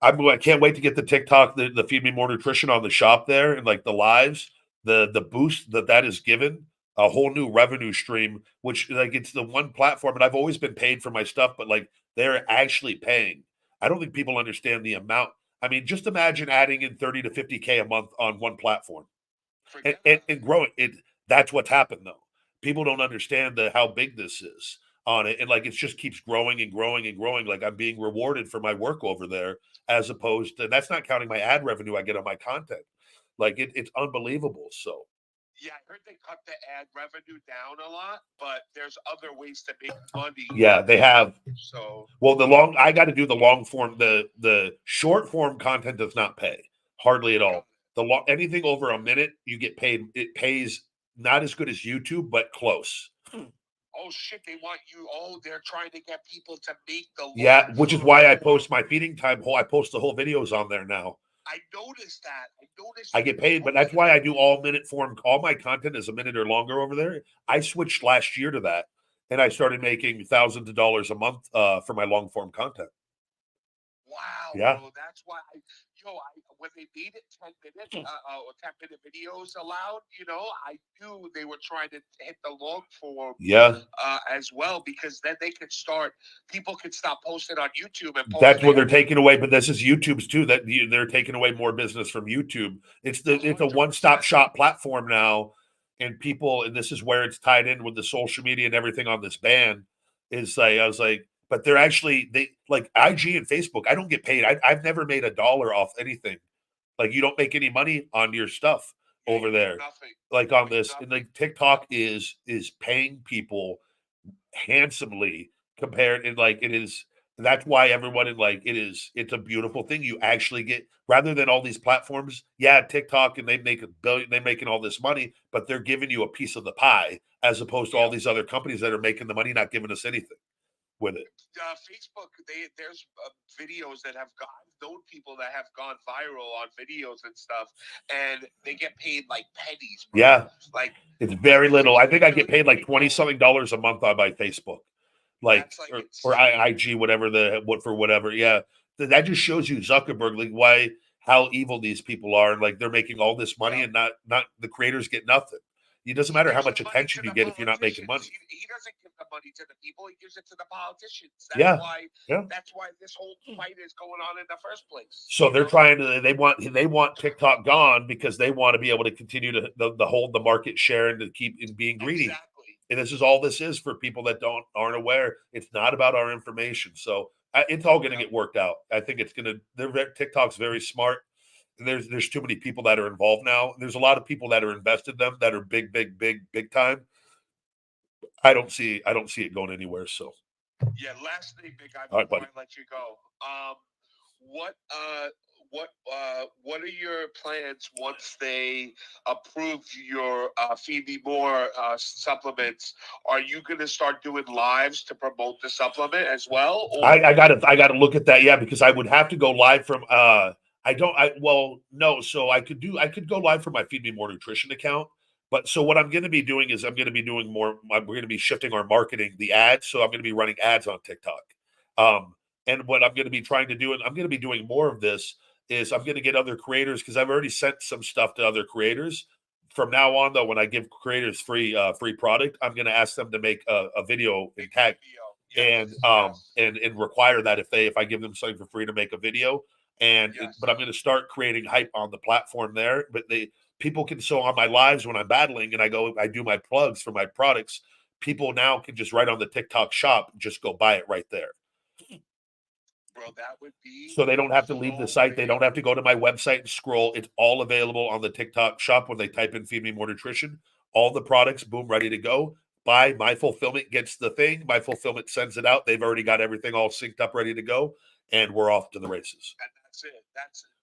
I can't wait to get the TikTok, the Feed Me More Nutrition on the shop there and like the lives, the boost that is given, a whole new revenue stream, which like it's the one platform, and I've always been paid for my stuff, but like they're actually paying. I don't think people understand the amount. I mean, just imagine adding in 30 to 50K a month on one platform and growing it. That's what's happened though. People don't understand how big this is on it. And like it just keeps growing and growing and growing. Like I'm being rewarded for my work over there, as opposed to, that's not counting my ad revenue I get on my content. Like it's unbelievable. So yeah, I heard they cut the ad revenue down a lot, but there's other ways to make money. Yeah, they have. So well, I got to do the long form. The short form content does not pay hardly at all. Anything over a minute, you get paid. It pays not as good as YouTube, but close. Oh shit! They want you. Oh, they're trying to get people to make the. Yeah, which is why I post my feeding time I post the whole videos on there now. I noticed that. I get paid, but that's why I do all minute form. All my content is a minute or longer over there. I switched last year to that, and I started making thousands of dollars a month for my long form content. Wow. Yeah. Bro, that's why when they made it 10-minute videos allowed, I knew they were trying to hit the long form. Yeah. As well, because then people could stop posting on YouTube and post. That's what they're taking away, but this is YouTube's too. That they're taking away more business from YouTube. It's a one-stop shop platform now, and this is where it's tied in with the social media and everything on this ban. Is like I was like, but they're actually like IG and Facebook. I don't get paid. I've never made $1 off anything. Like you don't make any money on your stuff over there. Nothing. Like on this, and like TikTok is paying people handsomely compared, and like it is That's why everyone it's a beautiful thing. You actually get, rather than all these platforms, yeah, TikTok, and they make they're making all this money, but they're giving you a piece of the pie as opposed to all these other companies that are making the money, not giving us anything with it. Facebook, there's videos that have gone. I've known people that have gone viral on videos and stuff, and they get paid like pennies. Bro. Yeah, like it's very little. I think I get paid like $20-something a month on my Facebook, or IG, whatever for whatever. Yeah, that just shows you Zuckerberg, like how evil these people are, and like they're making all this money, and not the creators get nothing. It doesn't matter how much attention you get if you're not making money. He doesn't give the money to the people; he gives it to the politicians. That's why this whole fight is going on in the first place. So they're trying to. They want TikTok gone because they want to be able to continue to hold the market share and to keep being greedy. Exactly. And this is all this is for people that aren't aware. It's not about our information. So it's all going to get worked out. I think it's going to. TikTok's very smart. There's too many people that are involved now. There's a lot of people that are invested in them that are big time. I don't see it going anywhere. So yeah, last thing, big guy, before I let you go. What are your plans once they approve your Feed Me More supplements? Are you going to start doing lives to promote the supplement as well? Or? I gotta look at that. Yeah, because I would have to go live from no. So I could go live from my Feed Me More Nutrition account. But so what I'm going to be doing is I'm going to be doing more. We're going to be shifting our marketing, the ads. So I'm going to be running ads on TikTok. And what I'm going to be trying to do, and I'm going to be doing more of this, is I'm going to get other creators, because I've already sent some stuff to other creators. From now on, though, when I give creators free product, I'm going to ask them to make a video and tag, and require that if I give them something for free to make a video. But I'm going to start creating hype on the platform there. But people can, so on my lives when I'm battling and I do my plugs for my products, people now can just right on the TikTok shop, just go buy it right there. Bro, that would be so they don't have to leave the site. They don't have to go to my website and scroll. It's all available on the TikTok shop when they type in Feed Me More Nutrition. All the products, boom, ready to go. Buy. My fulfillment gets the thing. My fulfillment sends it out. They've already got everything all synced up, ready to go, and we're off to the races. And that's it.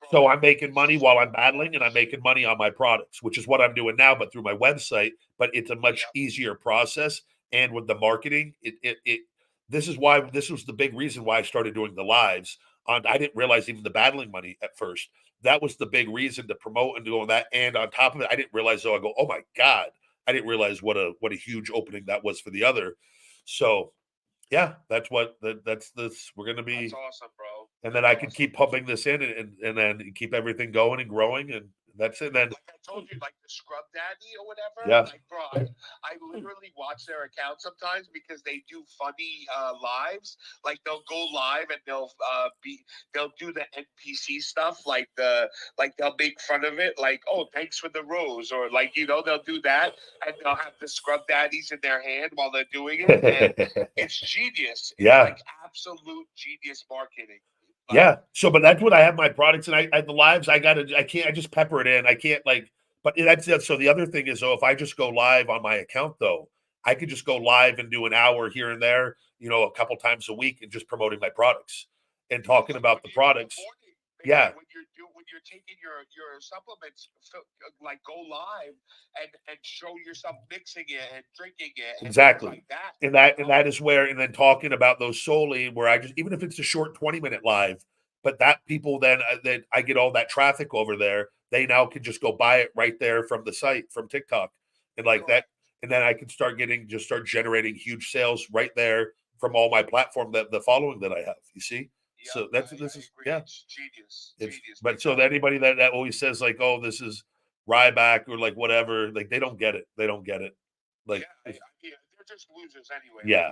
Bro. So I'm making money while I'm battling, and I'm making money on my products, which is what I'm doing now, but through my website. But it's a much easier process. And with the marketing, this was the big reason why I started doing the lives. I didn't realize even the battling money at first. That was the big reason to promote and do all that. And on top of it, I didn't realize, I go, oh my God, I didn't realize what a huge opening that was for the other. So yeah, that's this. We're gonna be. That's awesome, bro. And then I can keep pumping this in and then keep everything going and growing, and that's it. Then, like I told you, like the Scrub Daddy or whatever. Yeah. Like, bro, I literally watch their account sometimes because they do funny lives. Like they'll go live and they'll do the NPC stuff. Like they'll make fun of it. Like, oh, thanks for the rose, or like they'll do that, and they'll have the Scrub Daddies in their hand while they're doing it. And it's genius. It's like absolute genius marketing. Yeah. So, but that's what I have my products, and the lives. I just pepper it in. I can't but that's it. So the other thing is, if I just go live on my account, though, I could just go live and do an hour here and there, a couple times a week, and just promoting my products and talking about the products. Yeah. When you're taking your supplements, like go live and show yourself mixing it and drinking it. And exactly. Like that. And that is where, and then talking about those solely, where I just, even if it's a short 20-minute live, but that people then that I get all that traffic over there, they now can just go buy it right there from the site, from TikTok, and like that, and then I can start generating huge sales right there from all my platform, the following that I have. You see. Yeah, so this is It's genius. But so anybody that always says like, oh, this is Ryback or like whatever, like they don't get it. Like they're just losers anyway. Yeah.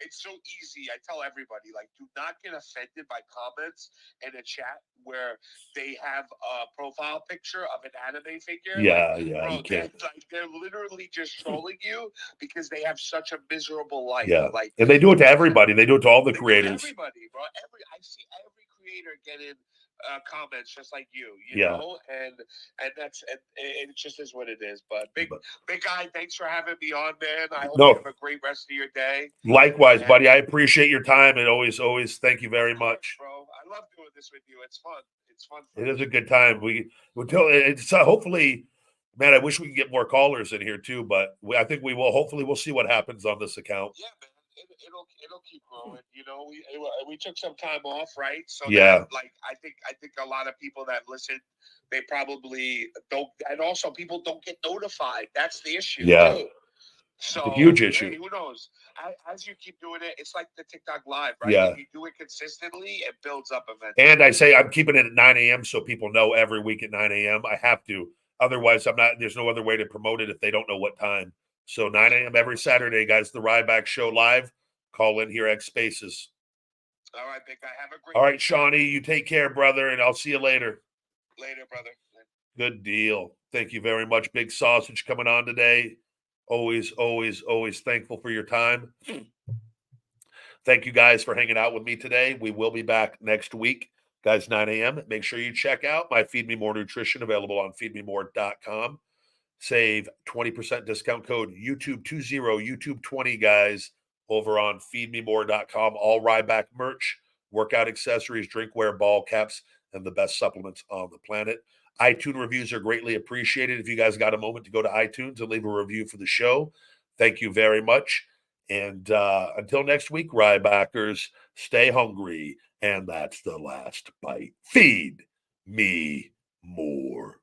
It's so easy. I tell everybody, like, do not get offended by comments in a chat where they have a profile picture of an anime figure. Yeah, bro, you can't. They're literally just trolling you because they have such a miserable life. Yeah, and they do it to everybody. They do it to all the They creators. Everybody, bro. I see every creator getting comments just like you Yeah. know, and it just is what it is. But big guy, thanks for having me on, man. I hope you have a great rest of your day. Likewise, buddy. I appreciate your time, and always thank you very much, bro. I love doing this with you. It's fun. It's fun. It is a good time. It's hopefully, man. I wish we could get more callers in here too, but I think we will. Hopefully, we'll see what happens on this account. Yeah, man. It'll keep growing. You know, we took some time off, right? So yeah, that, like I think a lot of people that listen, they probably don't, and also people don't get notified. That's the issue. Yeah. Too. So it's a huge issue. Hey, who knows? As you keep doing it, it's like the TikTok live, right? Yeah. If you do it consistently, it builds up eventually. And I say I'm keeping it at 9 a.m. so people know every week at 9 a.m. I have to. Otherwise, I'm not. There's no other way to promote it if they don't know what time. So 9 a.m. every Saturday, guys. The Ryback Show live. Call in here at Spaces. All right, big guy. Have a great. All right, Shawnee. You take care, brother, and I'll see you later. Later, brother. Good deal. Thank you very much, Big Sausage, coming on today. Always thankful for your time. Thank you guys for hanging out with me today. We will be back next week, guys, 9 a.m. Make sure you check out my Feed Me More Nutrition, available on feedmemore.com. Save 20% discount code YouTube20, YouTube20, guys, over on feedmemore.com. All Ryback merch, workout accessories, drinkware, ball caps, and the best supplements on the planet. iTunes reviews are greatly appreciated. If you guys got a moment to go to iTunes and leave a review for the show, thank you very much. And until next week, Rybackers, stay hungry. And that's the last bite. Feed me more.